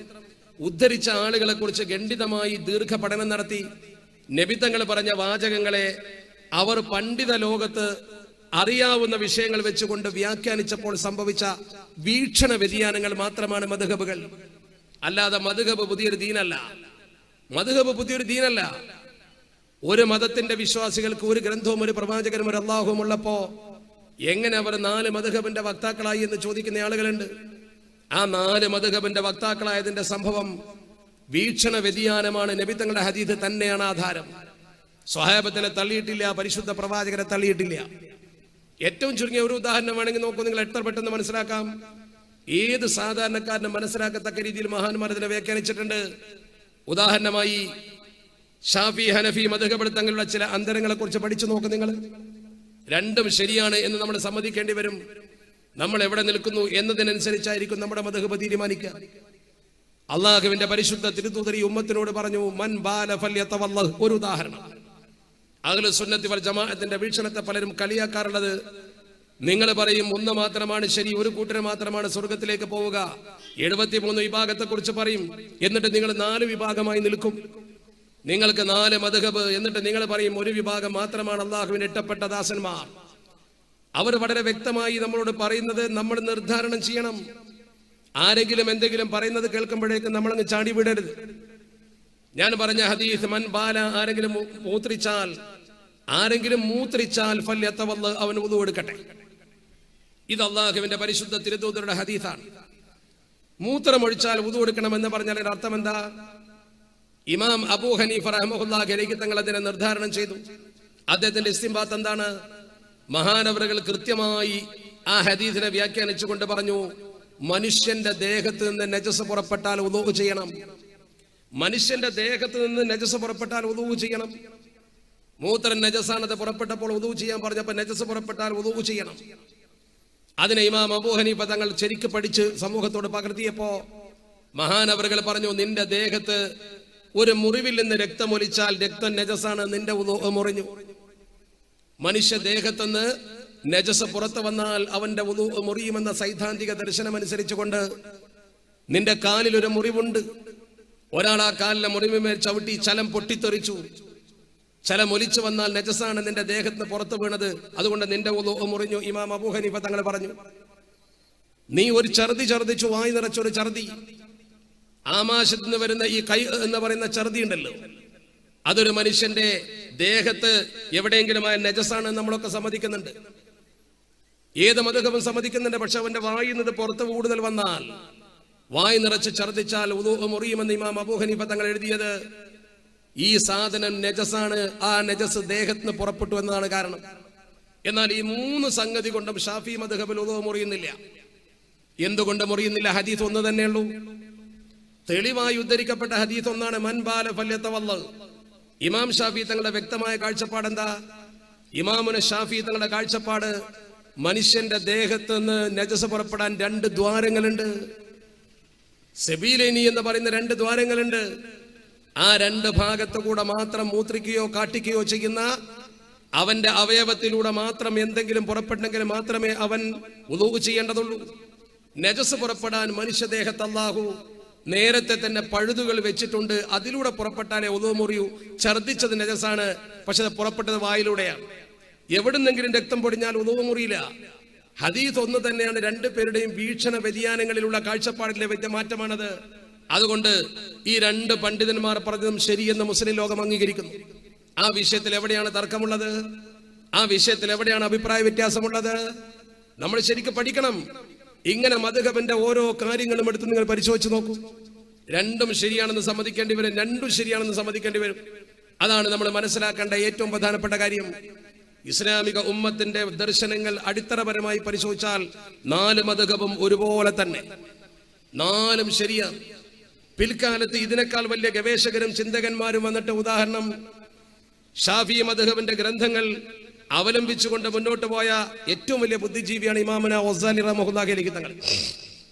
ഉദ്ധരിച്ച ആളുകളെ കുറിച്ച് ഖണ്ഡിതമായി ദീർഘ പഠനം നടത്തി നബി തങ്ങൾ പറഞ്ഞ വാചകങ്ങളെ അവർ പണ്ഡിത ലോകത്ത് അറിയാവുന്ന വിഷയങ്ങൾ വെച്ചുകൊണ്ട് വ്യാഖ്യാനിച്ചപ്പോൾ സംഭവിച്ച വീക്ഷണ വ്യതിയാനങ്ങൾ മാത്രമാണ് മദ്ഹബുകൾ. അല്ലാതെ മദ്ഹബ് പുതിയൊരു ദീനല്ല. മദ്ഹബ് പുതിയൊരു ദീനല്ല. ഒരു മതത്തിന്റെ വിശ്വാസികൾക്ക് ഒരു ഗ്രന്ഥവും ഒരു പ്രവാചകനും ഒരു അല്ലാഹുവും ഉള്ളപ്പോ എങ്ങനെ അവർ 4 മദ്ഹബിന്റെ വക്താക്കളായി എന്ന് ചോദിക്കുന്ന ആളുകളുണ്ട്. ആ 4 മദ്ഹബിന്റെ വക്താക്കളായതിന്റെ സംഭവം വീക്ഷണ വ്യതിയാനമാണ്. നബി തങ്ങളുടെ ഹദീസ് തന്നെയാണ് ആധാരം. സ്വഹാബത്തിനെ തള്ളിയിട്ടില്ല, പരിശുദ്ധ പ്രവാചകരെ തള്ളിയിട്ടില്ല. ഏറ്റവും ചുരുങ്ങിയ ഒരു ഉദാഹരണം വേണമെങ്കിൽ നോക്കൂ, നിങ്ങൾ എത്ര പെട്ടെന്ന് മനസ്സിലാക്കാം. ഏത് സാധാരണക്കാരനും മനസ്സിലാക്കത്തക്ക രീതിയിൽ മഹാന്മാർ ഇതിനെ വ്യാഖ്യാനിച്ചിട്ടുണ്ട്. ഉദാഹരണമായി ഷാഫി ഹനഫി മദ്ഹബ് തങ്ങളുടെ ചില അന്തരങ്ങളെ കുറിച്ച് പഠിച്ചു നോക്ക് നിങ്ങൾ. രണ്ടും ശരിയാണ് എന്ന് നമ്മൾ സമ്മതിക്കേണ്ടി വരും. നമ്മൾ എവിടെ നിൽക്കുന്നു എന്നതിനനുസരിച്ചായിരിക്കും നമ്മുടെ മദ്ഹബ് തീരുമാനിക്കുക. അള്ളാഹുവിന്റെ പരിശുദ്ധ തിരുദൂതർ ഈ ഉമ്മത്തിനോട് പറഞ്ഞു, മൻ ബാല ഫല്യതവല്ലഹ്. ഒരു ഉദാഹരണം, അഹ്ലു സുന്നത്തി വൽ ജമാഅത്തിന്റെ വീക്ഷണത്തെ പലരും കളിയാക്കാറുള്ളത്, നിങ്ങൾ പറയും 1 മാത്രമാണ് ശരി, ഒരു കൂട്ടർ മാത്രമാണ് സ്വർഗത്തിലേക്ക് പോവുക. 73 വിഭാഗത്തെ കുറിച്ച് പറയും, എന്നിട്ട് നിങ്ങൾ 4 വിഭാഗമായി നിൽക്കും. നിങ്ങൾക്ക് 4 മദ്ഹബ്, എന്നിട്ട് നിങ്ങൾ പറയും ഒരു വിഭാഗം മാത്രമാണ് അള്ളാഹുവിന് ഇഷ്ടപ്പെട്ട ദാസന്മാർ. അവർ വളരെ വ്യക്തമായി നമ്മളോട് പറയുന്നത് നമ്മൾ നിർദ്ധാരണം ചെയ്യണം. ആരെങ്കിലും എന്തെങ്കിലും പറയുന്നത് കേൾക്കുമ്പോഴേക്കും നമ്മളങ്ങ് ചാടി വിടരുത്. ഞാൻ പറഞ്ഞ ഹദീസ്, മൻ ബാല, ആരെങ്കിലും മൂത്രിച്ചാൽ ഫല്യതവല്ല, അവൻ വുദു എടുക്കട്ടെ. ഇത് അള്ളാഹുവിന്റെ പരിശുദ്ധ തിരുദൂതരുടെ ഹദീസാണ്. മൂത്രമൊഴിച്ചാൽ വുദു എടുക്കണമെന്ന് പറഞ്ഞാൽ അതിന്റെ അർത്ഥം എന്താ? ഇമാം അബൂ ഹനീഫ റഹ്മത്തുള്ളാഹി അലൈഹി തങ്ങൾ അതിനെ നിർദ്ധാരണം ചെയ്തു. അദ്ദേഹത്തിന്റെ ഇസ്തിംബാത്ത് എന്താണ്? മഹാനവറുകൾ കൃത്യമായി ആ ഹദീസിനെ വ്യാഖ്യാനിച്ചുകൊണ്ട് പറഞ്ഞു, മനുഷ്യന്റെ ദേഹത്ത് നിന്ന് നജസ് പുറപ്പെട്ടാൽ വുദൂ ചെയ്യണം. മനുഷ്യന്റെ ദേഹത്ത് നിന്ന് നജസ് പുറപ്പെട്ടാൽ വുദൂ ചെയ്യണം. മൂത്രൻ നജസാണത് പുറപ്പെട്ടപ്പോൾ വുദൂ ചെയ്യാൻ പറഞ്ഞപ്പോൾ നജസ് പുറപ്പെട്ടാൽ വുദൂ ചെയ്യണം. അതിനെ ഇമാം അബൂ ഹനീഫ തങ്ങൾ ശരിക്ക് പഠിച്ച് സമൂഹത്തോട് പകർത്തിയപ്പോ മഹാനവറുകൾ പറഞ്ഞു, നിന്റെ ദേഹത്ത് ഒരു മുറിവിൽ നിന്ന് രക്തമൊലിച്ചാൽ രക്തം നജസാണ്, നിന്റെ വുദൂ മുറിഞ്ഞു. മനുഷ്യ ദേഹത്തുനിന്ന് നജസ് പുറത്തു വന്നാൽ അവന്റെ വുദൂ മുറിയുമെന്ന സൈദ്ധാന്തിക ദർശനം അനുസരിച്ചുകൊണ്ട് നിന്റെ കാലിൽ ഒരു മുറിവുണ്ട്, ഒരാൾ ആ കാലിലെ മുറിവുമേൽ ചവിട്ടി ചലം പൊട്ടിത്തെറിച്ചു, ചലം ഒലിച്ചു വന്നാൽ നജസാണ് നിന്റെ ദേഹത്തിന് പുറത്തു വീണത്, അതുകൊണ്ട് നിന്റെ വുദൂ മുറിഞ്ഞു. ഇമാം അബൂ ഹനീഫ തങ്ങൾ പറഞ്ഞു, നീ ഒരു ഛർദിച്ചു, വായി നിറച്ചൊരു ഛർദി, ആമാശത്ത് നിന്ന് വരുന്ന ഈ കൈ എന്ന് പറയുന്ന ഛർദി ഉണ്ടല്ലോ, അതൊരു മനുഷ്യന്റെ ദേഹത്ത് എവിടെയെങ്കിലുമായ നജസാണ് നമ്മളൊക്കെ സമ്മതിക്കുന്നുണ്ട്. ഏത് മദ്ഹബും സമ്മതിക്കുന്നുണ്ട്. പക്ഷെ അവന്റെ വായിൽ നിന്ന് പുറത്ത് കൂടുതൽ വന്നാൽ, വായി നിറച്ച് ഛർദിച്ചാൽ വുദൂ മുറിയുമെന്ന് ഇമാം അബൂ ഹനീഫ തങ്ങൾ എഴുതിയത് ഈ സാധനം നജസാണ്, ആ നജസ് ദേഹത്തിന് പുറപ്പെട്ടു എന്നതാണ് കാരണം. എന്നാൽ ഈ 3 സംഗതി കൊണ്ടും ഷാഫി മദ്ഹബിൽ വുദൂ മുറിയുന്നില്ല. എന്തുകൊണ്ട് മുറിയുന്നില്ല? ഹദീസ് ഒന്ന് തന്നെയുള്ളൂ. തെളിവായി ഉദ്ധരിക്കപ്പെട്ട ഹദീസ് ഒന്നാണ്, മൻ ബാല ഫല്യതവല്ല. ഇമാം ഷാഫി തങ്ങളുടെ വ്യക്തമായ കാഴ്ചപ്പാട് എന്താ? ഇമാമുന ഷാഫി തങ്ങളുടെ കാഴ്ചപ്പാട്, മനുഷ്യന്റെ ദേഹത്ത് നിന്ന് നജസ് പുറപ്പെടാൻ 2 ദ്വാരങ്ങളുണ്ട്. സബീലൈനി എന്ന് പറയുന്ന 2 ദ്വാരങ്ങളുണ്ട്. ആ 2 ഭാഗത്തു കൂടെ മാത്രം മൂത്രിക്കുകയോ കാട്ടിക്കുകയോ ചെയ്യുന്ന അവന്റെ അവയവത്തിലൂടെ മാത്രം എന്തെങ്കിലും പുറപ്പെട്ടെങ്കിൽ മാത്രമേ അവൻ വുദൂ ചെയ്യേണ്ടതുള്ളൂ. നജസ് പുറപ്പെടാൻ മനുഷ്യദേഹത്ത് അല്ലാഹു നേരത്തെ തന്നെ പഴുതുകൾ വെച്ചിട്ടുണ്ട്. അതിലൂടെ പുറപ്പെട്ടാലേ വുദൂ മുറിയൂ. ഛർദിച്ചത് നജസാണ്, പക്ഷെ അത് പുറപ്പെട്ടത് വായിലൂടെയാണ്. എവിടുന്നെങ്കിലും രക്തം പൊടിഞ്ഞാൽ വുദൂ മുറിയില്ല. ഹദീസ് ഒന്ന് തന്നെയാണ്. 2 പേരുടെയും വീക്ഷണ വ്യതിയാനങ്ങളിലുള്ള കാഴ്ചപ്പാടിലെ മാറ്റമാണത്. അതുകൊണ്ട് ഈ 2 പണ്ഡിതന്മാർ പറഞ്ഞതും ശരിയെന്ന് മുസ്ലിം ലോകം അംഗീകരിക്കുന്നു. ആ വിഷയത്തിൽ എവിടെയാണ് തർക്കമുള്ളത്? ആ വിഷയത്തിൽ എവിടെയാണ് അഭിപ്രായ വ്യത്യാസമുള്ളത്? നമ്മൾ ശരിക്കും പഠിക്കണം. ഇങ്ങനെ മദ്ഹബിന്റെ ഓരോ കാര്യങ്ങളും എടുത്ത് നിങ്ങൾ പരിശോധിച്ച് നോക്കൂ. 2ഉം ശരിയാണെന്ന് സമ്മതിക്കേണ്ടി വരും, 2ഉം ശരിയാണെന്ന് സമ്മതിക്കേണ്ടി വരും. അതാണ് നമ്മൾ മനസ്സിലാക്കേണ്ട ഏറ്റവും പ്രധാനപ്പെട്ട കാര്യം. ഇസ്ലാമിക ഉമ്മത്തിന്റെ ദർശനങ്ങൾ അടിത്തറപരമായി പരിശോധിച്ചാൽ 4 മദ്ഹബും ഒരുപോലെ തന്നെ, 4ഉം ശരിയാണ്. പിൽക്കാലത്ത് ഇതിനേക്കാൾ വലിയ ഗവേഷകരും ചിന്തകന്മാരും വന്നിട്ട്, ഉദാഹരണം ഷാഫി മദ്ഹബിന്റെ ഗ്രന്ഥങ്ങൾ അവലംബിച്ചുകൊണ്ട് മുന്നോട്ട് പോയ ഏറ്റവും വലിയ ബുദ്ധിജീവിയാണ് ഇമാമുന ഗസാലി റഹ്മത്തുള്ളാഹി അലൈഹി തങ്ങൾ.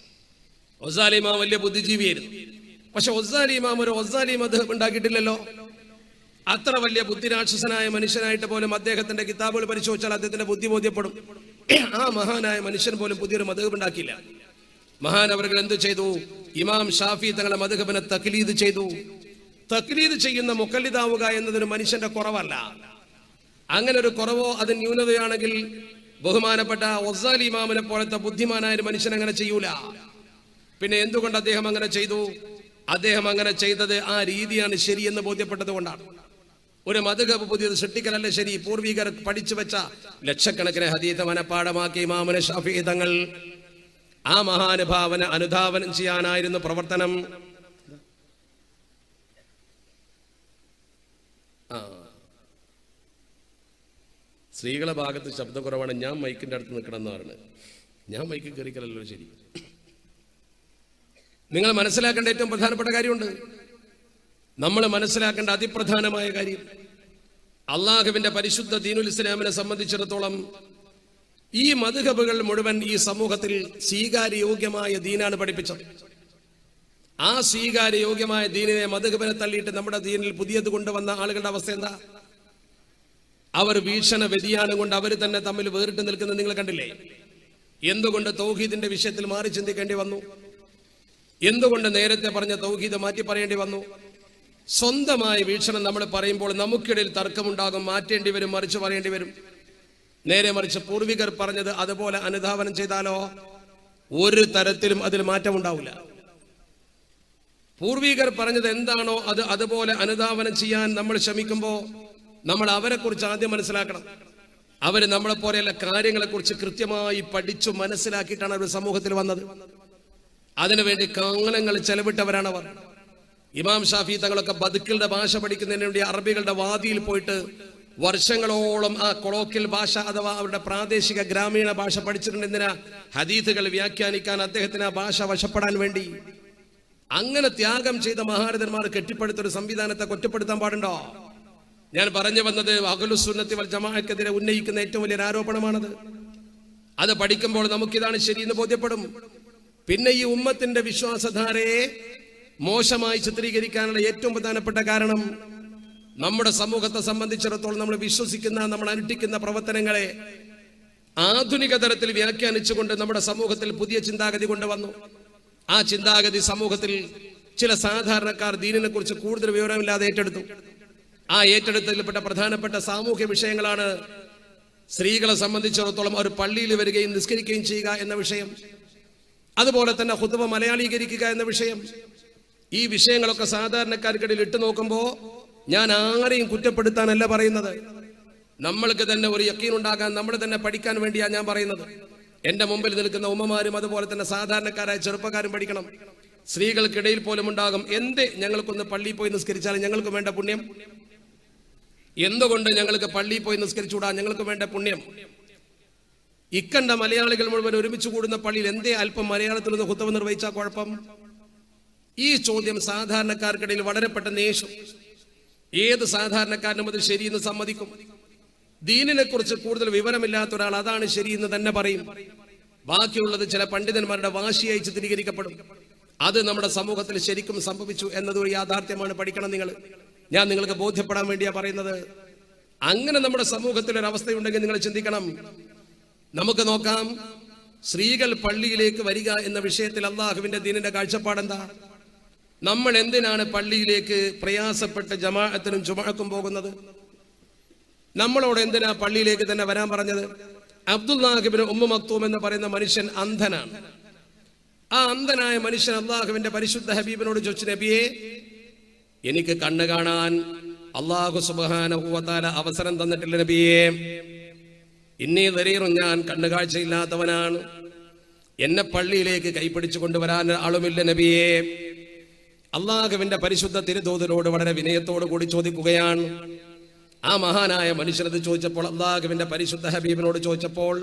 ഗസാലി ഇമാം വലിയ ബുദ്ധിജീവിയായിരുന്നു. പക്ഷെ ഗസാലി ഇമാം ഒരു ഗസാലി മദ്ഹബ് ഉണ്ടാക്കിയിട്ടില്ലല്ലോ. അത്ര വലിയ ബുദ്ധിരാക്ഷസനായ മനുഷ്യനായിട്ട് പോലും അദ്ദേഹത്തിന്റെ കിതാബുകൾ പരിശോധിച്ചാൽ അദ്ദേഹത്തിന്റെ ബുദ്ധി ബോധ്യപ്പെടും. ആ മഹാനായ മനുഷ്യൻ പോലും പുതിയൊരു മദ്ഹബ് ഉണ്ടാക്കിയില്ല. മഹാനവറുകൾ എന്ത് ചെയ്തു? ഇമാം ഷാഫി തങ്ങളുടെ മദ്ഹബിനെ തഖ്ലീദ് ചെയ്തു. തഖ്ലീദ് ചെയ്യുന്ന മുഖല്ലിദാവുക എന്നതൊരു മനുഷ്യന്റെ കുറവല്ല. അങ്ങനെ ഒരു കുറവോ അത് ന്യൂനതയാണെങ്കിൽ ബഹുമാനപ്പെട്ട ഗസാലി ഇമാമിനെ പോലത്തെ ബുദ്ധിമാനായ ഒരു മനുഷ്യൻ അങ്ങനെ ചെയ്യൂല. പിന്നെ എന്തുകൊണ്ട് അദ്ദേഹം അങ്ങനെ ചെയ്തു? അദ്ദേഹം അങ്ങനെ ചെയ്തത് ആ രീതിയാണ് ശരിയെന്ന് ബോധ്യപ്പെട്ടത് കൊണ്ടാണ്. ഒരു മദ്ഹബ് പുതിയത് സൃഷ്ടിക്കലല്ല ശരി. പൂർവികർ പഠിച്ചു വെച്ച ലക്ഷക്കണക്കിന് ഹദീസ് മനഃപ്പാഠമാക്കി ഇമാമുന ഷാഫി തങ്ങൾ ആ മഹാനുഭാവനെ അനുധാവനം ചെയ്യാനായിരുന്നു പ്രവർത്തനം. സ്ത്രീകളെ ഭാഗത്ത് ശബ്ദം കുറവാണ്. ഞാൻ മൈക്കിന്റെ അടുത്ത് നിൽക്കണം എന്ന് പറഞ്ഞത്. ഞാൻ മൈക്കിൽ കയറിക്കലല്ലോ ശരി. നിങ്ങൾ മനസ്സിലാക്കേണ്ട ഏറ്റവും പ്രധാനപ്പെട്ട കാര്യമുണ്ട്. നമ്മൾ മനസ്സിലാക്കേണ്ട അതിപ്രധാനമായ കാര്യം, അള്ളാഹുവിന്റെ പരിശുദ്ധ ദീനുൽ ഇസ്ലാമിനെ സംബന്ധിച്ചിടത്തോളം ഈ മദ്ഹബുകൾ മുഴുവൻ ഈ സമൂഹത്തിൽ സ്വീകാര്യയോഗ്യമായ ദീനാണ് പഠിപ്പിച്ചത്. ആ സ്വീകാര്യയോഗ്യമായ ദീനിനെ മദ്ഹബിനെ തള്ളിയിട്ട് നമ്മുടെ ദീനിൽ പുതിയത് കൊണ്ടുവന്ന ആളുകളുടെ അവസ്ഥ എന്താ? അവർ വീക്ഷണ വ്യതിയാനം കൊണ്ട് അവർ തന്നെ തമ്മിൽ വേറിട്ട് നിൽക്കുന്നത് നിങ്ങൾ കണ്ടില്ലേ? എന്തുകൊണ്ട് തൗഹീദിന്റെ വിഷയത്തിൽ മാറി ചിന്തിക്കേണ്ടി വന്നു? എന്തുകൊണ്ട് നേരത്തെ പറഞ്ഞ തൗഹീദ് മാറ്റി പറയേണ്ടി വന്നു? സ്വന്തമായ വീക്ഷണം നമ്മൾ പറയുമ്പോൾ നമുക്കിടയിൽ തർക്കമുണ്ടാകും, മാറ്റേണ്ടി വരും, മറിച്ച് പറയേണ്ടി വരും. നേരെ മറിച്ച് പൂർവികർ പറഞ്ഞത് അതുപോലെ അനുധാവനം ചെയ്താലോ ഒരു തരത്തിലും അതിൽ മാറ്റമുണ്ടാവില്ല. പൂർവികർ പറഞ്ഞത് എന്താണോ അത് അതുപോലെ അനുധാവനം ചെയ്യാൻ നമ്മൾ ശ്രമിക്കുമ്പോൾ നമ്മൾ അവരെ കുറിച്ച് ആദ്യം മനസ്സിലാക്കണം. അവര് നമ്മളെ പോലെയുള്ള കാര്യങ്ങളെ കുറിച്ച് കൃത്യമായി പഠിച്ചു മനസ്സിലാക്കിയിട്ടാണ് അവർ സമൂഹത്തിൽ വന്നത്. അതിനുവേണ്ടി കാലങ്ങൾ ചെലവിട്ടവരാണ് അവർ. ഇമാം ഷാഫി തങ്ങളൊക്കെ ബദുക്കളുടെ ഭാഷ പഠിക്കുന്നതിന് വേണ്ടി അറബികളുടെ വാദിയിൽ പോയിട്ട് വർഷങ്ങളോളം ആ കൊളോക്കിയൽ ഭാഷ അഥവാ അവരുടെ പ്രാദേശിക ഗ്രാമീണ ഭാഷ പഠിച്ചിട്ടുണ്ട്. എന്തിനാ? ഹദീസുകൾ വ്യാഖ്യാനിക്കാൻ, അദ്ദേഹത്തിന് ആ ഭാഷ വശപ്പെടാൻ വേണ്ടി. അങ്ങനെ ത്യാഗം ചെയ്ത മഹാരഥന്മാർ കെട്ടിപ്പടുത്തൊരു സംവിധാനത്തെ കുറ്റപ്പെടുത്താൻ പാടുണ്ടോ? ഞാൻ പറഞ്ഞു വന്നത് അഹ്ലുസുന്നത്തി വൽ ജമാഅത്തിനെതിരെ ഉന്നയിക്കുന്ന ഏറ്റവും വലിയൊരു ആരോപണമാണത്. അത് പഠിക്കുമ്പോൾ നമുക്കിതാണ് ശരിയെന്ന് ബോധ്യപ്പെടും. പിന്നെ ഈ ഉമ്മത്തിന്റെ വിശ്വാസധാരയെ മോശമായി ചിത്രീകരിക്കാനുള്ള ഏറ്റവും പ്രധാനപ്പെട്ട കാരണം നമ്മുടെ സമൂഹത്തെ സംബന്ധിച്ചിടത്തോളം നമ്മൾ വിശ്വസിക്കുന്ന, നമ്മൾ അനുഷ്ഠിക്കുന്ന പ്രവർത്തനങ്ങളെ ആധുനിക തരത്തിൽ വ്യാഖ്യാനിച്ചുകൊണ്ട് നമ്മുടെ സമൂഹത്തിൽ പുതിയ ചിന്താഗതി കൊണ്ടുവന്നു. ആ ചിന്താഗതി സമൂഹത്തിൽ ചില സാധാരണക്കാർ ദീനിനെ കുറിച്ച് കൂടുതൽ വിവരമില്ലാതെ ഏറ്റെടുത്തു. ആ ഏറ്റെടുത്തതിൽപ്പെട്ട പ്രധാനപ്പെട്ട സാമൂഹ്യ വിഷയങ്ങളാണ് സ്ത്രീകളെ സംബന്ധിച്ചിടത്തോളം അവർ പള്ളിയിൽ വരികയും നിസ്കരിക്കുകയും ചെയ്യുക എന്ന വിഷയം, അതുപോലെ തന്നെ ഖുതുബ മലയാളീകരിക്കുക എന്ന വിഷയം. ഈ വിഷയങ്ങളൊക്കെ സാധാരണക്കാർക്കിടയിൽ ഇട്ടു നോക്കുമ്പോൾ ഞാൻ ആരെയും കുറ്റപ്പെടുത്താനല്ല പറയുന്നത്. നമ്മൾക്ക് തന്നെ ഒരു യക്കീൻ ഉണ്ടാകാൻ, നമ്മൾ തന്നെ പഠിക്കാൻ വേണ്ടിയാണ് ഞാൻ പറയുന്നത്. എന്റെ മുമ്പിൽ നിൽക്കുന്ന ഉമ്മമാരും അതുപോലെ തന്നെ സാധാരണക്കാരായ ചെറുപ്പക്കാരും പഠിക്കണം. സ്ത്രീകൾക്കിടയിൽ പോലും ഉണ്ടാകും, എന്തേ ഞങ്ങൾക്കൊന്ന് പള്ളിയിൽ പോയി നിസ്കരിച്ചാൽ ഞങ്ങൾക്ക് വേണ്ട പുണ്യം, എന്തുകൊണ്ട് ഞങ്ങൾക്ക് പള്ളിയിൽ പോയി നിസ്കരിച്ചുകൂടാ, ഞങ്ങൾക്ക് വേണ്ട പുണ്യം. ഇക്കണ്ട മലയാളികൾ മുഴുവൻ ഒരുമിച്ച് കൂടുന്ന പള്ളിയിൽ എന്തേ അല്പം മലയാളത്തിൽ നിന്ന് ഖുതുബ നിർവഹിച്ചാൽ കുഴപ്പം? ഈ ചോദ്യം സാധാരണക്കാർക്കിടയിൽ വളരെ പെട്ടെന്ന് യേശു. ഏത് സാധാരണക്കാരനും അത് ശരിയെന്ന് സമ്മതിക്കും. ദീനിനെ കുറിച്ച് കൂടുതൽ വിവരമില്ലാത്ത ഒരാൾ അതാണ് ശരിയെന്ന് തന്നെ പറയും. ബാക്കിയുള്ളത് ചില പണ്ഡിതന്മാരുടെ വാശിയായി ചിത്രീകരിക്കപ്പെടും. അത് നമ്മുടെ സമൂഹത്തിൽ ശരിക്കും സംഭവിച്ചു എന്നതൊരു യാഥാർത്ഥ്യമാണ്. പഠിക്കണം നിങ്ങൾ. ഞാൻ നിങ്ങൾക്ക് ബോധ്യപ്പെടാൻ വേണ്ടിയാ പറയുന്നത്. അങ്ങനെ നമ്മുടെ സമൂഹത്തിൽ ഒരു അവസ്ഥയുണ്ടെങ്കിൽ നിങ്ങൾ ചിന്തിക്കണം. നമുക്ക് നോക്കാം, സ്ത്രീകൾ പള്ളിയിലേക്ക് വരിക എന്ന വിഷയത്തിൽ അള്ളാഹുവിന്റെ ദീനിന്റെ കാഴ്ചപ്പാടെന്താ? നമ്മൾ എന്തിനാണ് പള്ളിയിലേക്ക് പ്രയാസപ്പെട്ട് ജമാഅത്തിനും ജുമുഅക്കും പോകുന്നത്? നമ്മളോട് എന്തിനാ പള്ളിയിലേക്ക് തന്നെ വരാൻ പറഞ്ഞത്? അബ്ദുല്ലാഹ് ഇബ്നു ഉമ്മു മക്തൂം എന്ന് പറയുന്ന മനുഷ്യൻ അന്ധനാണ്. ആ അന്ധനായ മനുഷ്യൻ അള്ളാഹുവിന്റെ പരിശുദ്ധ ഹബീബിനോട് ചോദിച്ചു, നബിയെ, എനിക്ക് കണ്ണ് കാണാൻ അള്ളാഹു സുബ്ഹാനഹു വ തആല അവസരം തന്നിട്ടില്ല നബിയെ. ഇന്നീ ദരീറും, ഞാൻ കണ്ണുകാഴ്ചയില്ലാത്തവനാണ്. എന്നെ പള്ളിയിലേക്ക് കൈപ്പിടിച്ചു കൊണ്ടുവരാൻ ആളുമില്ല നബിയെ. അള്ളാഹുവിന്റെ പരിശുദ്ധ തിരുദൂതരോട് വളരെ വിനയത്തോടു കൂടി ചോദിക്കുകയാണ്. ആ മഹാനായ മനുഷ്യനത് ചോദിച്ചപ്പോൾ, അള്ളാഹുവിന്റെ പരിശുദ്ധ ഹബീബിനോട് ചോദിച്ചപ്പോൾ,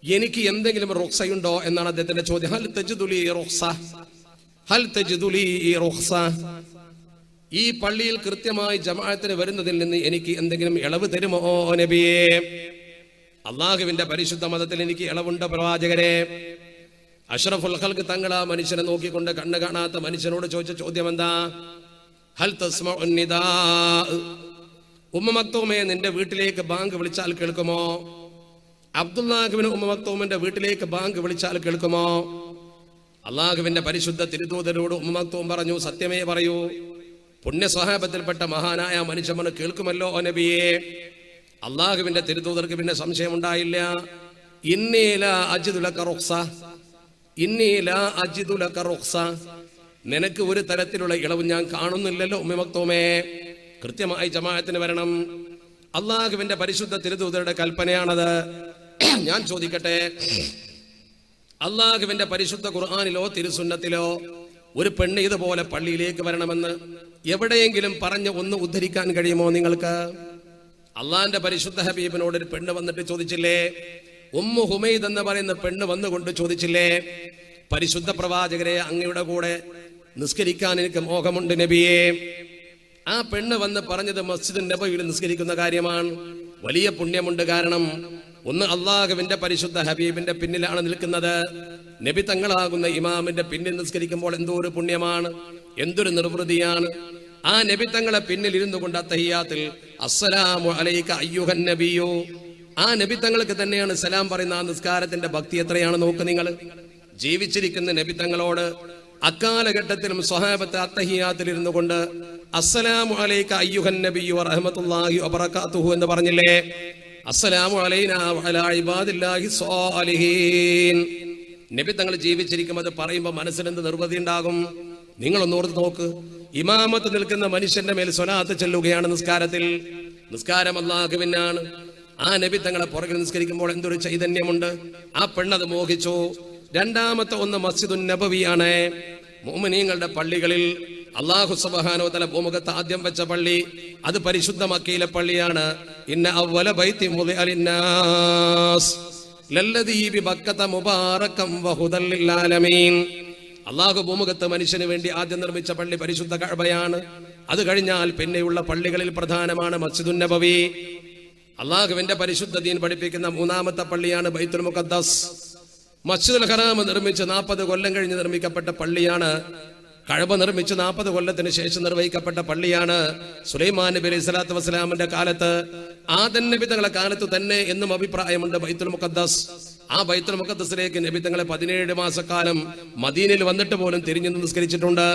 എനിക്ക് എന്തെങ്കിലും റുഖ്സയുണ്ടോ എന്നാണ് അദ്ദേഹത്തിന്റെ ചോദ്യം. ഹൽ തജ്ദുലി റുഖ്സ, ഹൽ തജ്ദുലി റുഖ്സ. ഈ പള്ളിയിൽ കൃത്യമായി ജമാഅത്തിന് വരുന്നതിൽ നിന്ന് എനിക്ക് എന്തെങ്കിലും ഇളവ് തരുമോ നബിയെ? അള്ളാഹുവിന്റെ പരിശുദ്ധ മതത്തിൽ എനിക്ക് ഇളവുണ്ട് പ്രവാചകരെ. അഷ്റഫുൽ ഖൽഖ് തങ്ങൾ ആ മനുഷ്യനെ നോക്കിക്കൊണ്ട്, കണ്ണ് കാണാത്ത മനുഷ്യനോട് ചോദിച്ച ചോദ്യം എന്താ? ഹൽ തസ്മഉൻ നിദാ, ഉമ്മ മക്തൂമേ, നിന്റെ വീട്ടിലേക്ക് ബാങ്ക് വിളിച്ചാൽ കേൾക്കുമോ? അബ്ദുല്ലാഹ് ഇബ്നു ഉമ്മ മക്തൂമിന്റെ വീട്ടിലേക്ക് ബാങ്ക് വിളിച്ചാൽ കേൾക്കുമോ? അള്ളാഹുവിന്റെ പരിശുദ്ധ തിരുദൂതരോട് ഉമ്മ മക്തൂം പറഞ്ഞു, സത്യമേ പറയൂ, പുണ്യ സ്വഹാബത്തിൽപ്പെട്ട മഹാനായ മനുഷ്യൻ കേൾക്കുമല്ലോ നബിയെ. അള്ളാഹുവിന്റെ തിരുദൂതർക്ക് പിന്നെ സംശയം ഉണ്ടായില്ല. ഇന്നി ലാ അജിദു ലക റുഖ്സ, ഇന്നി ലാ അജിദു ലക റുഖ്സ. നിനക്ക് ഒരു തരത്തിലുള്ള ഇളവ് ഞാൻ കാണുന്നില്ലല്ലോ ഉമ്മ മക്തൂമേ. കൃത്യമായി ജമാഅത്തിന് വരണം. അള്ളാഹുവിന്റെ പരിശുദ്ധ തിരുദൂതരുടെ കൽപ്പനയാണത്. ഞാൻ ചോദിക്കട്ടെ, അള്ളാഹുവിന്റെ പരിശുദ്ധ ഖുർആനിലോ തിരുസുന്നത്തിലോ ഒരു പെണ്ണ് ഇതുപോലെ പള്ളിയിലേക്ക് വരണമെന്ന് എവിടെയെങ്കിലും പറഞ്ഞ് ഒന്ന് ഉദ്ധരിക്കാൻ കഴിയുമോ നിങ്ങൾക്ക്? അള്ളാഹിന്റെ പരിശുദ്ധ ഹബീബിനോട് ഒരു പെണ്ണ് വന്നിട്ട് ചോദിച്ചില്ലേ? ഉമ്മു ഹുമൈദ് എന്ന് പറയുന്ന പെണ്ണ് വന്നുകൊണ്ട് ചോദിച്ചില്ലേ, പരിശുദ്ധ പ്രവാചകരെ, അങ്ങയുടെ കൂടെ നിസ്കരിക്കാൻ എനിക്ക് മോഹമുണ്ട് നബിയെ. ആ പെണ്ണ് വന്ന് പറഞ്ഞത് മസ്ജിദ് നബവിയിൽ നിസ്കരിക്കുന്ന കാര്യമാണ്. വലിയ പുണ്യമുണ്ട്. കാരണം ഒന്ന്, അള്ളാഹുവിന്റെ പരിശുദ്ധ ഹബീബിന്റെ പിന്നിലാണ് നിൽക്കുന്നത്. നബി തങ്ങളാകുന്ന ഇമാമിന്റെ പിന്നിൽ നിസ്കരിക്കുമ്പോൾ എന്തോ ഒരു പുണ്യമാണ്, എന്തൊരു നിർവൃതിയാണ്. ആ നബി തങ്ങളെ പിന്നിൽ ഇരുന്നു കൊണ്ട് അത്തഹിയ്യാത്തിൽ അസ്സലാമു അലൈക അയ്യുഹൻ നബിയോ, ആ നബി തങ്ങൾക്ക് തന്നെയാണ് സലാം പറയുന്ന ആ നിസ്കാരത്തിന്റെ ഭക്തി എത്രയാണ് നോക്ക് നിങ്ങൾ. ജീവിച്ചിരിക്കുന്ന നബി തങ്ങളോട് അക്കാലഘട്ടത്തിലും സ്വഹാബത്ത് അത്തഹിയാത്തിൽ ഇരുന്നു കൊണ്ട് അസ്സലാമു അലൈക അയ്യുഹൻ നബിയ്യു വറഹ്മത്തുള്ളാഹി വബറകാതുഹു എന്ന് പറഞ്ഞില്ലേ? അസ്സലാമു അലൈനാ വഅലാ ഇബാദില്ലാഹി സ്വാലിഹീൻ. നബി തങ്ങൾ ജീവിച്ചിരിക്കുമ്പോൾ അത് പറയുമ്പോൾ മനസ്സിലെന്ത് നിർവൃതി ഉണ്ടാകും? നിങ്ങളൊന്ന് ഓർത്ത് നോക്ക്. ഇമാമത്ത് നിൽക്കുന്ന മനുഷ്യന്റെ മേൽ സ്വലാത്ത് ചെല്ലുകയാണ് നിസ്കാരത്തിൽ. നിസ്കാരം അല്ലാഹുവിനാണ്. ആ നബി തങ്ങളെ പുറകിൽ നിസ്കരിക്കുമ്പോൾ എന്തൊരു ചൈതന്യമുണ്ട്. ആ പെണ്ണത് മോഹിച്ചു. രണ്ടാമത്തെ ഒന്ന് മസ്ജിദുൻ നബവിയാണ്. മുഅ്മിനീങ്ങളുടെ പള്ളികളിൽ അല്ലാഹു സുബ്ഹാനഹു വ തആല ഭൂമുഖത്ത് ആദ്യം വെച്ച പള്ളി അത് പരിശുദ്ധ മക്കയിലെ പള്ളിയാണ്. ഇന്ന അവ്വല ബൈത്തി മുദിഅ ലിന്നാസ് ലല്ലദീ ബിബക്കത മുബാറകം വഹുദൽ ലിൽ ആലമീൻ. അല്ലാഹു ഭൂമുഖത്ത് മനുഷ്യന് വേണ്ടി ആദ്യം നിർമ്മിച്ച പള്ളി പരിശുദ്ധ കഅബയാണ്. അത് കഴിഞ്ഞാൽ പിന്നെയുള്ള പള്ളികളിൽ പ്രധാനമാണ് മസ്ജിദുൻ നബവി. അല്ലാഹുവിന്റെ പരിശുദ്ധ ദീൻ പഠിപ്പിക്കുന്ന മൂന്നാമത്തെ പള്ളിയാണ് ബൈത്തുൽ മുഖദ്ദസ്. മസ്ജിദുൽ ഹറാം നിർമ്മിച്ച് 40 കൊല്ലം കഴിഞ്ഞ് നിർമ്മിക്കപ്പെട്ട പള്ളിയാണ്. കഅബ നിർമ്മിച്ച് 40 കൊല്ലത്തിന് ശേഷം നിർവഹിക്കപ്പെട്ട പള്ളിയാണ്. സുലൈമാൻ നബി അലൈഹി സ്വലാത്തു വസ്സലാമിന്റെ കാലത്ത്, ആദം നബി തങ്ങളുടെ കാലത്ത് തന്നെ എന്നും അഭിപ്രായമുണ്ട് ബൈത്തുൽ മുഖദ്ദസ്. ആ ബൈത്തുൽ മുഖദ്ദസിലേക്ക് നബി തങ്ങളെ 17 മാസക്കാലം മദീനയിൽ വന്നിട്ട് പോലും തിരിഞ്ഞു നിസ്കരിച്ചിട്ടുണ്ട്.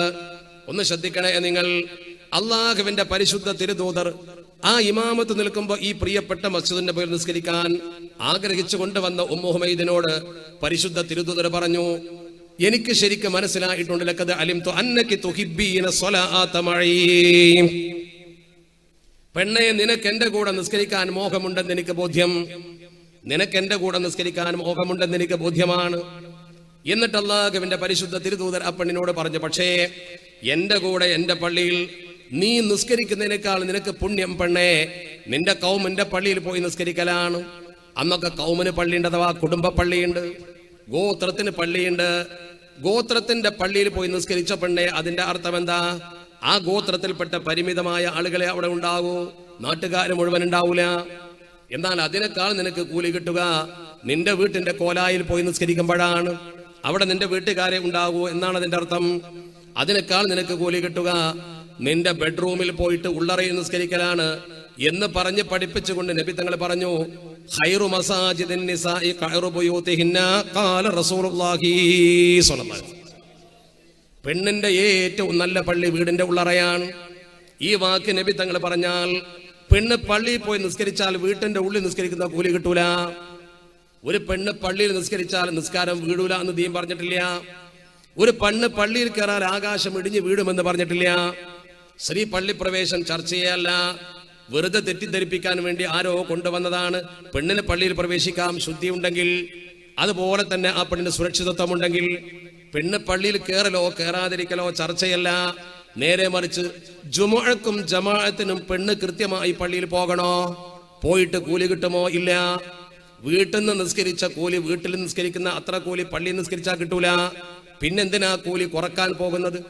ഒന്ന് ശ്രദ്ധിക്കണേ നിങ്ങൾ. അള്ളാഹുവിന്റെ പരിശുദ്ധ തിരുദൂതർ ആ ഇമാമത്ത് നിൽക്കുമ്പോൾ ഈ പ്രിയപ്പെട്ട മസ്ജിദുൻ നബവിയിൽ നിസ്കരിക്കാൻ ആഗ്രഹിച്ചു കൊണ്ടുവന്ന ഉമ്മു ഹുമൈദിനോട് പരിശുദ്ധ തിരുദൂതർ പറഞ്ഞു, എനിക്ക് ശരിക്കും മനസ്സിലായിട്ടുണ്ട്, ലഖദ് അലിംതു അന്നകി തുഹിബ്ബീന സ്വലാഅത മഈ. പെണ്ണെ, നിനക്ക് എന്റെ കൂടെ നിസ്കരിക്കാൻ മോഹമുണ്ടെന്ന് എനിക്ക് ബോധ്യം. നിനക്ക് എന്റെ കൂടെ നിസ്കരിക്കാൻ മോഹമുണ്ടെന്ന് എനിക്ക് ബോധ്യമാണ്. എന്നിട്ട് അല്ലാഹുവിന്റെ പരിശുദ്ധ തിരുദൂതർ ആ പെണ്ണിനോട് പറഞ്ഞു, പക്ഷേ എന്റെ കൂടെ എന്റെ പള്ളിയിൽ നീ നിസ്കരിക്കുന്നതിനേക്കാൾ നിനക്ക് പുണ്യം പെണ്ണേ നിന്റെ കൗമിന്റെ പള്ളിയിൽ പോയി നിസ്കരിക്കലാണ്. അന്നൊക്കെ കൗമിന് പള്ളിയുണ്ട്, അഥവാ കുടുംബ പള്ളിയുണ്ട്, ഗോത്രത്തിന് പള്ളിയുണ്ട്. ഗോത്രത്തിന്റെ പള്ളിയിൽ പോയി നിസ്കരിച്ച പെണ്ണെ, അതിന്റെ അർത്ഥം എന്താ? ആ ഗോത്രത്തിൽപ്പെട്ട പരിമിതമായ ആളുകളെ അവിടെ ഉണ്ടാകൂ, നാട്ടുകാര് മുഴുവൻ ഉണ്ടാവൂല. എന്നാൽ അതിനേക്കാൾ നിനക്ക് കൂലി കിട്ടുക നിന്റെ വീട്ടിന്റെ കോലായിൽ പോയി നിസ്കരിക്കുമ്പോഴാണ്. അവിടെ നിന്റെ വീട്ടുകാരെ ഉണ്ടാകൂ എന്നാണ് അതിന്റെ അർത്ഥം. അതിനേക്കാൾ നിനക്ക് കൂലി കിട്ടുക നിന്റെ ബെഡ്റൂമിൽ പോയിട്ട് ഉള്ളറയിൽ നിസ്കരിക്കലാണ് എന്ന് പറഞ്ഞ് പഠിപ്പിച്ചുകൊണ്ട് നബി തങ്ങൾ പറഞ്ഞു, ഖൈറു മസാജിദിൻ നിസാഇ ഖൈറു ബുയൂതിഹിന്ന ഖാല റസൂലുള്ളാഹി സ്വല്ലല്ലാഹു അലൈഹി വസല്ലം. പെണ്ണിന്റെ ഏറ്റവും നല്ല പള്ളി വീടിന്റെ ഉള്ളറയാണ്. ഈ വാക്ക് നബി തങ്ങൾ പറഞ്ഞാൽ പെണ്ണ് പള്ളിയിൽ പോയി നിസ്കരിച്ചാൽ വീട്ടിന്റെ ഉള്ളിൽ നിസ്കരിക്കുന്ന കൂലി കിട്ടൂല. ഒരു പെണ്ണ് പള്ളിയിൽ നിസ്കരിച്ചാൽ നിസ്കാരം വീടൂല എന്ന് ദീൻ പറഞ്ഞിട്ടില്ല. ഒരു പെണ്ണ് പള്ളിയിൽ കയറാൻ ആകാശം ഇടിഞ്ഞ് വീടുമെന്ന് പറഞ്ഞിട്ടില്ല. സ്ത്രീ പള്ളി പ്രവേശം ചർച്ചയല്ല, വെറുതെ തെറ്റിദ്ധരിപ്പിക്കാൻ വേണ്ടി ആരോ കൊണ്ടുവന്നതാണ്. പെണ്ണിന് പള്ളിയിൽ പ്രവേശിക്കാം ശുദ്ധി ഉണ്ടെങ്കിൽ, അതുപോലെ തന്നെ ആ പെണ്ണിന് സുരക്ഷിതത്വം ഉണ്ടെങ്കിൽ. പെണ്ണ് പള്ളിയിൽ കയറലോ കയറാതിരിക്കലോ ചർച്ചയല്ല. നേരെ മറിച്ച് ജുമുഅക്കും ജമാഅത്തിനും പെണ്ണ് കൃത്യമായി പള്ളിയിൽ പോകണോ? പോയിട്ട് കൂലി കിട്ടുമോ? ഇല്ല. വീട്ടിൽ നിന്ന് നിസ്കരിച്ച കൂലി വീട്ടിൽ നിസ്കരിക്കുന്ന അത്ര കൂലി പള്ളിയിൽ നിസ്കരിച്ചാൽ കിട്ടൂല. പിന്നെന്തിനാ കൂലി കുറക്കാൻ പോകുന്നത്?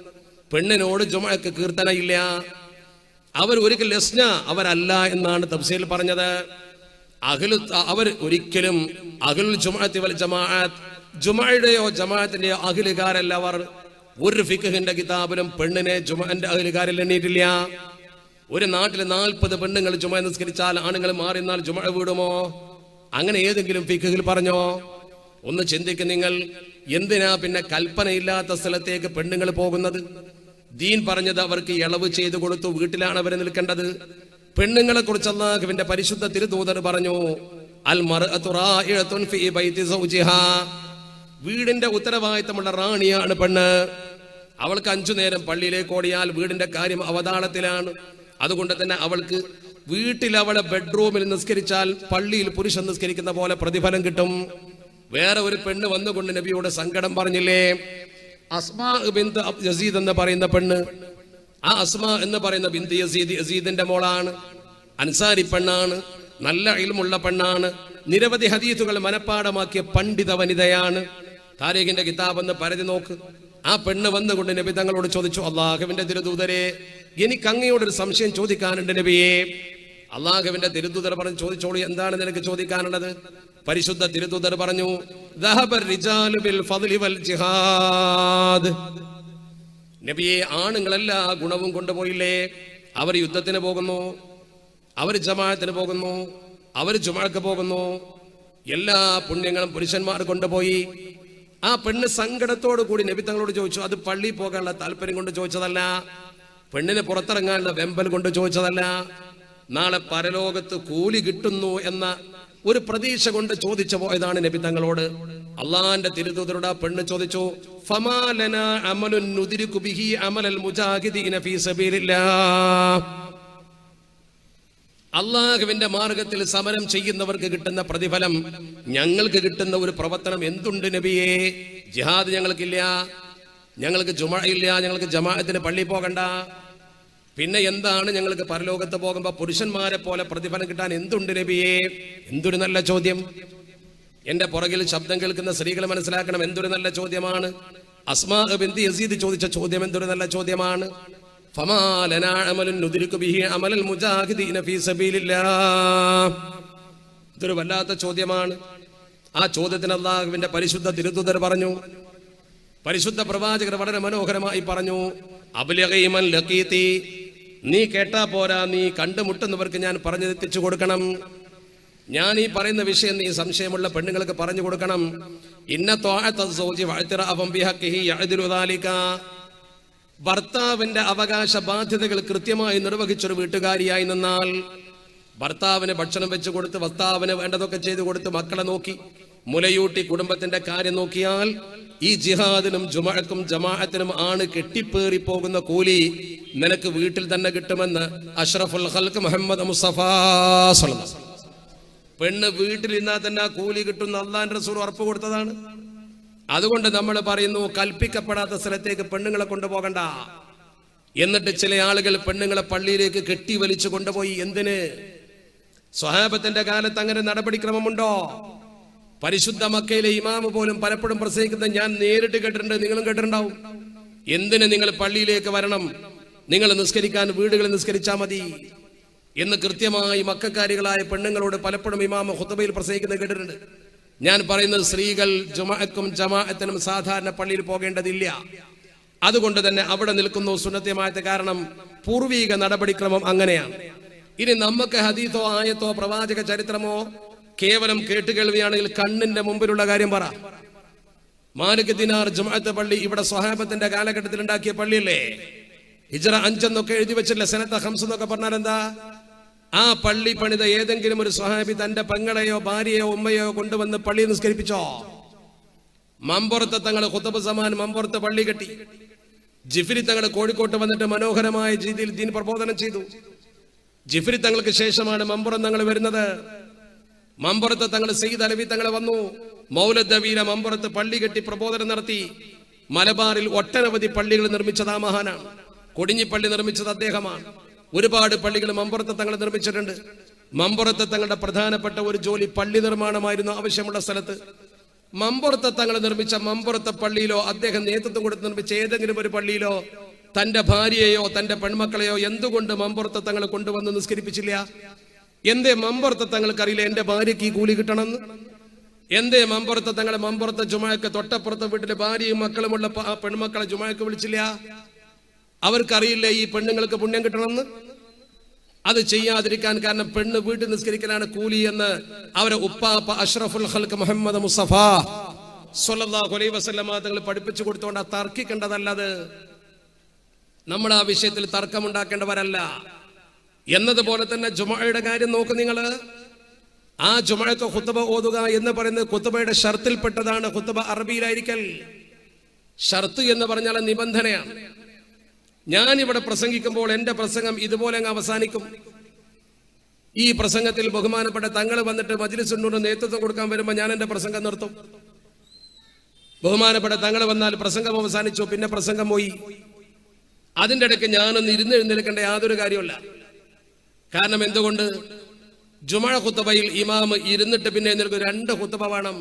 പെണ്ണിനോട് ജുമുഅക്ക് കീർത്തന ഇല്ല. അവർ ഒരിക്കൽ ലസ്ന അവരല്ല എന്നാണ് തഫ്സീറിൽ പറഞ്ഞത്. അവർ ഒരിക്കലും അഹ്ലുൽ ജുമുഅത്തി വൽ ജമാഅത്ത്, ജുമുഅയുടെയോ ജമാഅത്തിന്റെയോ അഹ്ലുകാരല്ല അവർ. ഒരു ഫിഖ്ഹിന്റെ കിതാബിലും പെണ്ണിനെ ജുമുഅന്റെ അഹ്ലുകാരിൽ എണ്ണിയിട്ടില്ല. ഒരു നാട്ടിൽ 40 പെണ്ണുങ്ങൾ ജുമുഅ നിസ്കരിച്ചാൽ ആണുങ്ങൾ മാറി നിന്നാൽ ജുമുഅ വീടുമോ? അങ്ങനെ ഏതെങ്കിലും ഫിഖ്ഹിൽ പറഞ്ഞോ? ഒന്ന് ചിന്തിക്കും നിങ്ങൾ. എന്തിനാ പിന്നെ കൽപ്പനയില്ലാത്ത സ്ഥലത്തേക്ക് പെണ്ണുങ്ങൾ പോകുന്നത്? ദീൻ പറഞ്ഞത് അവർക്ക് ഇളവ് ചെയ്തു കൊടുത്തു, വീട്ടിലാണ് അവർ നിൽക്കേണ്ടത്. പെണ്ണുങ്ങളെ കുറിച്ച് അല്ലാഹുവിന്റെ പരിശുദ്ധ തിരുദൂതർ പറഞ്ഞു, അൽ മർഅതു റാഇഅത്തുൻ ഫീ ബൈതി സൗജിഹാ. വീടിന്റെ ഉത്തരവാദിത്തമുള്ള റാണിയാണ് പെണ്ണ്. അവൾക്ക് 5 നേരം പള്ളിയിലേക്ക് ഓടിയാൽ വീടിന്റെ കാര്യം അവതാളത്തിലാണ്. അതുകൊണ്ട് തന്നെ അവൾക്ക് വീട്ടിൽ അവളെ ബെഡ്റൂമിൽ നിസ്കരിച്ചാൽ പള്ളിയിൽ പുരുഷൻ നിസ്കരിക്കുന്ന പോലെ പ്രതിഫലം കിട്ടും. വേറെ ഒരു പെണ്ണ് വന്നുകൊണ്ട് നബിയോട് സങ്കടം പറഞ്ഞില്ലേ? അസ്മാ ബിന്ത് യസീദ് എന്ന് പറയുന്ന പെണ്ണ്. ആ അസ്മാ എന്ന് പറയുന്ന ബിന്ത് യസീദിന്റെ മോളാണ്. അൻസാരി പെണ്ണാണ്, നല്ല ഇൽമുള്ള പെണ്ണാണ്, നിരവധി ഹദീസുകൾ മനപ്പാടമാക്കിയ പണ്ഡിത വനിതയാണ്. താരീഖിന്റെ കിതാബ് എന്ന് പരതി നോക്ക്. ആ പെണ്ണ് വന്നുകൊണ്ട് നബി തങ്ങളോട് ചോദിച്ചു, അള്ളാഹുവിന്റെ തിരുദൂതരെ, എനിക്ക് അങ്ങയോടൊരു സംശയം ചോദിക്കാനുണ്ട് നബിയെ. അള്ളാഹുവിന്റെ തിരുദൂതർ പറഞ്ഞു, ചോദിച്ചോളൂ, എന്താണ് നിനക്ക് ചോദിക്കാനുള്ളത്? പരിശുദ്ധ തിരുദൂതർ പറഞ്ഞു, നബിയെ, ആണുങ്ങളെല്ലാ ഗുണവും കൊണ്ടുപോയില്ലേ? അവർ യുദ്ധത്തിന് പോകുന്നു, അവർ ജമാഅത്തിന് പോകുന്നു, അവർ ജുമുഅക്ക് പോകുന്നു. എല്ലാ പുണ്യങ്ങളും പുരുഷന്മാർ കൊണ്ടുപോയി. ആ പെണ്ണ് സങ്കടത്തോടു കൂടി നബി തങ്ങളോട് ചോദിച്ചു. അത് പള്ളി പോകാനുള്ള താല്പര്യം കൊണ്ട് ചോദിച്ചതല്ല, പെണ്ണിന് പുറത്തിറങ്ങാനുള്ള വെമ്പൽ കൊണ്ട് ചോദിച്ചതല്ല, നാളെ പരലോകത്ത് കൂലി കിട്ടുന്നു എന്ന ഒരു പ്രതീക്ഷ കൊണ്ട് ചോദിച്ചു പോയതാണ് നബി തങ്ങളോട്. അള്ളാന്റെ തിരുദൂതരോട് ആ പെണ്ണ് ചോദിച്ചു, ഫമാ ലനാ അമലുൻ നുദ്രികു ബിഹി അമലൽ മുജാഹിദീന ഫീ സബീലില്ലാഹ്. അള്ളാഹുവിന്റെ മാർഗത്തിൽ സമരം ചെയ്യുന്നവർക്ക് കിട്ടുന്ന പ്രതിഫലം ഞങ്ങൾക്ക് കിട്ടുന്ന ഒരു പ്രവർത്തനം എന്തുണ്ട് നബിയേ? ജിഹാദ് ഞങ്ങൾക്കില്ല, ഞങ്ങൾക്ക് ജുമഅ ഇല്ല, ഞങ്ങൾക്ക് ജമാഅത്തിന് പള്ളി പോകണ്ട, പിന്നെ എന്താണ് ഞങ്ങൾക്ക് പരലോകത്ത് പോകുമ്പോ പുരുഷന്മാരെ പോലെ പ്രതിഫലം കിട്ടാൻ എന്തുണ്ട് നബിയേ? എന്തൊരു നല്ല ചോദ്യം! എന്റെ പുറകിൽ ശബ്ദം കേൾക്കുന്ന സ്ത്രീകൾ മനസ്സിലാക്കണം, എന്തൊരു നല്ല ചോദ്യമാണ്. അസ്മാ ബിൻത് യസീദ് ചോദിച്ച ചോദ്യം എന്തൊരു നല്ല ചോദ്യമാണ്. ഫമാ ലനാ അമലുൻ നുദ്രികു ബിഹി അമലൽ മുജാഹിദീന ഫീ സബീലില്ലാഹ്. ഇതൊരു വല്ലാത്ത ചോദ്യമാണ്. ആ ചോദ്യത്തിന് അല്ലാഹുവിന്റെ പരിശുദ്ധ തിരുദൂതർ പറഞ്ഞു, പരിശുദ്ധ പ്രവാചകർ വളരെ മനോഹരമായി പറഞ്ഞു, അബ്ലിഗി മൻ ലഖീതി, നീ കേട്ടാ പോരാ, നീ കണ്ടുമുട്ടുന്നവർക്ക് ഞാൻ പറഞ്ഞെത്തിച്ചു കൊടുക്കണം. ഞാൻ ഈ പറയുന്ന വിഷയം നീ സംശയമുള്ള പെണ്ണുങ്ങൾക്ക് പറഞ്ഞു കൊടുക്കണം. ഇന്ന ത്വാഅത സൗജി വഅ്തിറാഫൻ ബിഹഖിഹി യഅദിലു ദാലിക. ഭർത്താവിന്റെ അവകാശ ബാധ്യതകൾ കൃത്യമായി നിർവഹിച്ചൊരു വീട്ടുകാരിയായി നിന്നാൽ, ഭർത്താവിന് ഭക്ഷണം വെച്ചു കൊടുത്ത്, ഭർത്താവിന് വേണ്ടതൊക്കെ ചെയ്തു കൊടുത്ത്, മക്കളെ നോക്കി മുലയൂട്ടി കുടുംബത്തിന്റെ കാര്യം നോക്കിയാൽ, ഈ ജിഹാദിനും ജുമഅക്കും ജമാഅത്തിനും ആണ് കെട്ടിപ്പേറി പോകുന്ന കൂലി നിനക്ക് വീട്ടിൽ തന്നെ കിട്ടുമെന്ന് അഷ്റഫുൽ ഖൽഖ് മുഹമ്മദ് മുസ്തഫ സ്വല്ലല്ലാഹു അലൈഹി വസല്ലം. പെണ്ണ് വീട്ടിൽ ഇരുന്നാൽ തന്നെ ആ കൂലി കിട്ടുന്ന അല്ലാഹുവിന്റെ റസൂൽ ഉറപ്പ് കൊടുത്തതാണ്. അതുകൊണ്ട് നമ്മൾ പറയുന്നു, കൽപ്പിക്കപ്പെടാത്ത സ്ഥലത്തേക്ക് പെണ്ണുങ്ങളെ കൊണ്ടുപോകണ്ട. എന്നിട്ട് ചില ആളുകൾ പെണ്ണുങ്ങളെ പള്ളിയിലേക്ക് കെട്ടി വലിച്ചു കൊണ്ടുപോയി. എന്തിന്? സ്വഹാബത്തിന്റെ കാലത്ത് അങ്ങനെ നടപടിക്രമമുണ്ടോ? പരിശുദ്ധ മക്കയിലെ ഇമാമ് പോലും പലപ്പോഴും പ്രസംഗിക്കുന്നത് ഞാൻ നേരിട്ട് കേട്ടിട്ടുണ്ട്, നിങ്ങളും കേട്ടിട്ടുണ്ടാവും. എന്തിന് നിങ്ങൾ പള്ളിയിലേക്ക് വരണം? നിങ്ങൾ നിസ്കരിക്കാൻ വീടുകളിൽ നിസ്കരിച്ചാൽ മതി എന്ന് കൃത്യമായി മക്കക്കാരികളായ പെണ്ണുങ്ങളോട് പലപ്പോഴും ഇമാമ ഖുതുബയിൽ പ്രസംഗിക്കുന്നത് കേട്ടിട്ടുണ്ട്. ഞാൻ പറയുന്നത്, സ്ത്രീകൾ ജുമഅക്കും ജമാഅത്തിനും സാധാരണ പള്ളിയിൽ പോകേണ്ടതില്ല. അതുകൊണ്ട് തന്നെ അവിടെ നിൽക്കുന്നു സുന്നത്യമായത്. കാരണം പൂർവീക നടപടിക്രമം അങ്ങനെയാണ്. ഇനി നമുക്ക് ഹദീസോ ആയത്തോ പ്രവാചക ചരിത്രമോ കേവലം കേട്ടുകേൾവിയാണെങ്കിൽ കണ്ണിന്റെ മുമ്പിലുള്ള കാര്യം പറ. മാലിക് ദിനാർ ജുമഅത്ത് പള്ളി ഇവിടെ സ്വഹാബത്തിന്റെ കാലഘട്ടത്തിൽ ഉണ്ടാക്കിയ പള്ളിയല്ലേ? ഹിജ്റ 5 എന്നൊക്കെ എഴുതി വെച്ചില്ല, സനത്ത ഹംസ് എന്നൊക്കെ പറഞ്ഞാൽ എന്താ? ആ പള്ളി പണിത ഏതെങ്കിലും ഒരു സ്വഹാബി തന്റെ പെങ്ങളെയോ ഭാര്യയോ ഉമ്മയോ കൊണ്ടുവന്ന് പള്ളി നിസ്കരിപ്പിച്ചോ? മമ്പുറത്തെ തങ്ങൾ ഖുതുബ് സമാൻ മമ്പുറത്ത് പള്ളി കെട്ടി. ജിഫ്രി തങ്ങൾ കോഴിക്കോട്ട് വന്നിട്ട് മനോഹരമായ രീതിയിൽ ദീൻ പ്രബോധനം ചെയ്തു. ജിഫ്രി തങ്ങൾക്ക് ശേഷമാണ് മമ്പുറം തങ്ങൾ വരുന്നത്. മമ്പുറത്ത് തങ്ങൾ സയ്യിദ് അലവി തങ്ങൾ വന്നു. മൗലദവീര മമ്പുറത്ത് പള്ളി കെട്ടി പ്രബോധനം നടത്തി. മലബാറിൽ ഒട്ടനവധി പള്ളികൾ നിർമ്മിച്ചത് ആ മഹാനാണ്. കൊടിഞ്ഞിപ്പള്ളി നിർമ്മിച്ചത് അദ്ദേഹമാണ്. ഒരുപാട് പള്ളികൾ മമ്പുറത്ത് തങ്ങൾ നിർമ്മിച്ചിട്ടുണ്ട്. മമ്പുറത്ത് തങ്ങളുടെ പ്രധാനപ്പെട്ട ഒരു ജോലി പള്ളി നിർമ്മാണമായിരുന്നു. ആവശ്യമുള്ള സ്ഥലത്ത് മമ്പുറത്ത് തങ്ങൾ നിർമ്മിച്ച മമ്പുറത്തെ പള്ളിയിലോ അദ്ദേഹം നേതൃത്വം കൊടുത്ത് നിർമ്മിച്ച ഏതെങ്കിലും ഒരു പള്ളിയിലോ തന്റെ ഭാര്യയെയോ തന്റെ പെൺമക്കളെയോ എന്തുകൊണ്ട് മമ്പുറത്ത് തങ്ങൾ കൊണ്ടുവന്ന് നിസ്കരിപ്പിച്ചില്ല? എന്തേ മമ്പുറത്ത് തങ്ങൾക്കറിയില്ല എന്റെ ഭാര്യയ്ക്ക് ഈ കൂലി കിട്ടണമെന്ന്? എന്തേ മമ്പുറത്ത് തങ്ങളെ മമ്പുറത്തെ ജുമഅക്ക് തൊട്ടപ്പുറത്തെ വീട്ടിലെ ഭാര്യയും മക്കളുമുള്ള ആ പെൺമക്കളെ ജുമഅക്ക് വിളിച്ചില്ല? അവർക്കറിയില്ല ഈ പെണ്ണുങ്ങൾക്ക് പുണ്യം കിട്ടണമെന്ന്? അത് ചെയ്യാതിരിക്കാൻ കാരണം പെണ്ണ് വീട്ടിൽ നിസ്കരിക്കലാണ് കൂലി എന്ന് അവരെ ഉപ്പാപ്പ അഷ്റഫുൽ ഖൽഖ് മുഹമ്മദ് മുസ്തഫ സ്വല്ലല്ലാഹു അലൈഹി വസല്ലം തങ്ങൾ പഠിപ്പിച്ചു കൊടുത്തുകൊണ്ട് ആ തർക്കിക്കേണ്ടതല്ലത്. നമ്മൾ ആ വിഷയത്തിൽ തർക്കമുണ്ടാക്കേണ്ടവരല്ല. എന്നതുപോലെ തന്നെ ജുമഅയുടെ കാര്യം നോക്ക് നിങ്ങൾ. ആ ജുമഅക്ക് ഖുതുബ ഓതുക എന്ന് പറയുന്നത് ഖുതുബയുടെ ഷർത്തിൽപ്പെട്ടതാണ്. ഖുതുബ അറബിയിലായിരിക്കൽ. ഷർത്ത് എന്ന് പറഞ്ഞാൽ നിബന്ധനയാണ്. ഞാൻ ഇവിടെ പ്രസംഗിക്കുമ്പോൾ എന്റെ പ്രസംഗം ഇതുപോലെ അങ്ങ് അവസാനിക്കും. ഈ പ്രസംഗത്തിൽ ബഹുമാനപ്പെട്ട തങ്ങൾ വന്നിട്ട് മജ്‌ലിസുന്നൂറിന് നേതൃത്വം കൊടുക്കാൻ വരുമ്പോൾ ഞാൻ എന്റെ പ്രസംഗം നിർത്തും. ബഹുമാനപ്പെട്ട തങ്ങൾ വന്നാൽ പ്രസംഗം അവസാനിച്ചു, പിന്നെ പ്രസംഗം പോയി. അതിൻ്റെ ഇടയ്ക്ക് ഞാനൊന്ന് എഴുന്നേൽക്കേണ്ട യാതൊരു കാര്യമല്ല. കാരണം എന്തുകൊണ്ട്? ജുമഅ ഖുതുബയിൽ ഇമാം ഇരുന്നിട്ട് പിന്നെ എഴുന്നേൽക്കും. 2 ഖുതുബ വേണം.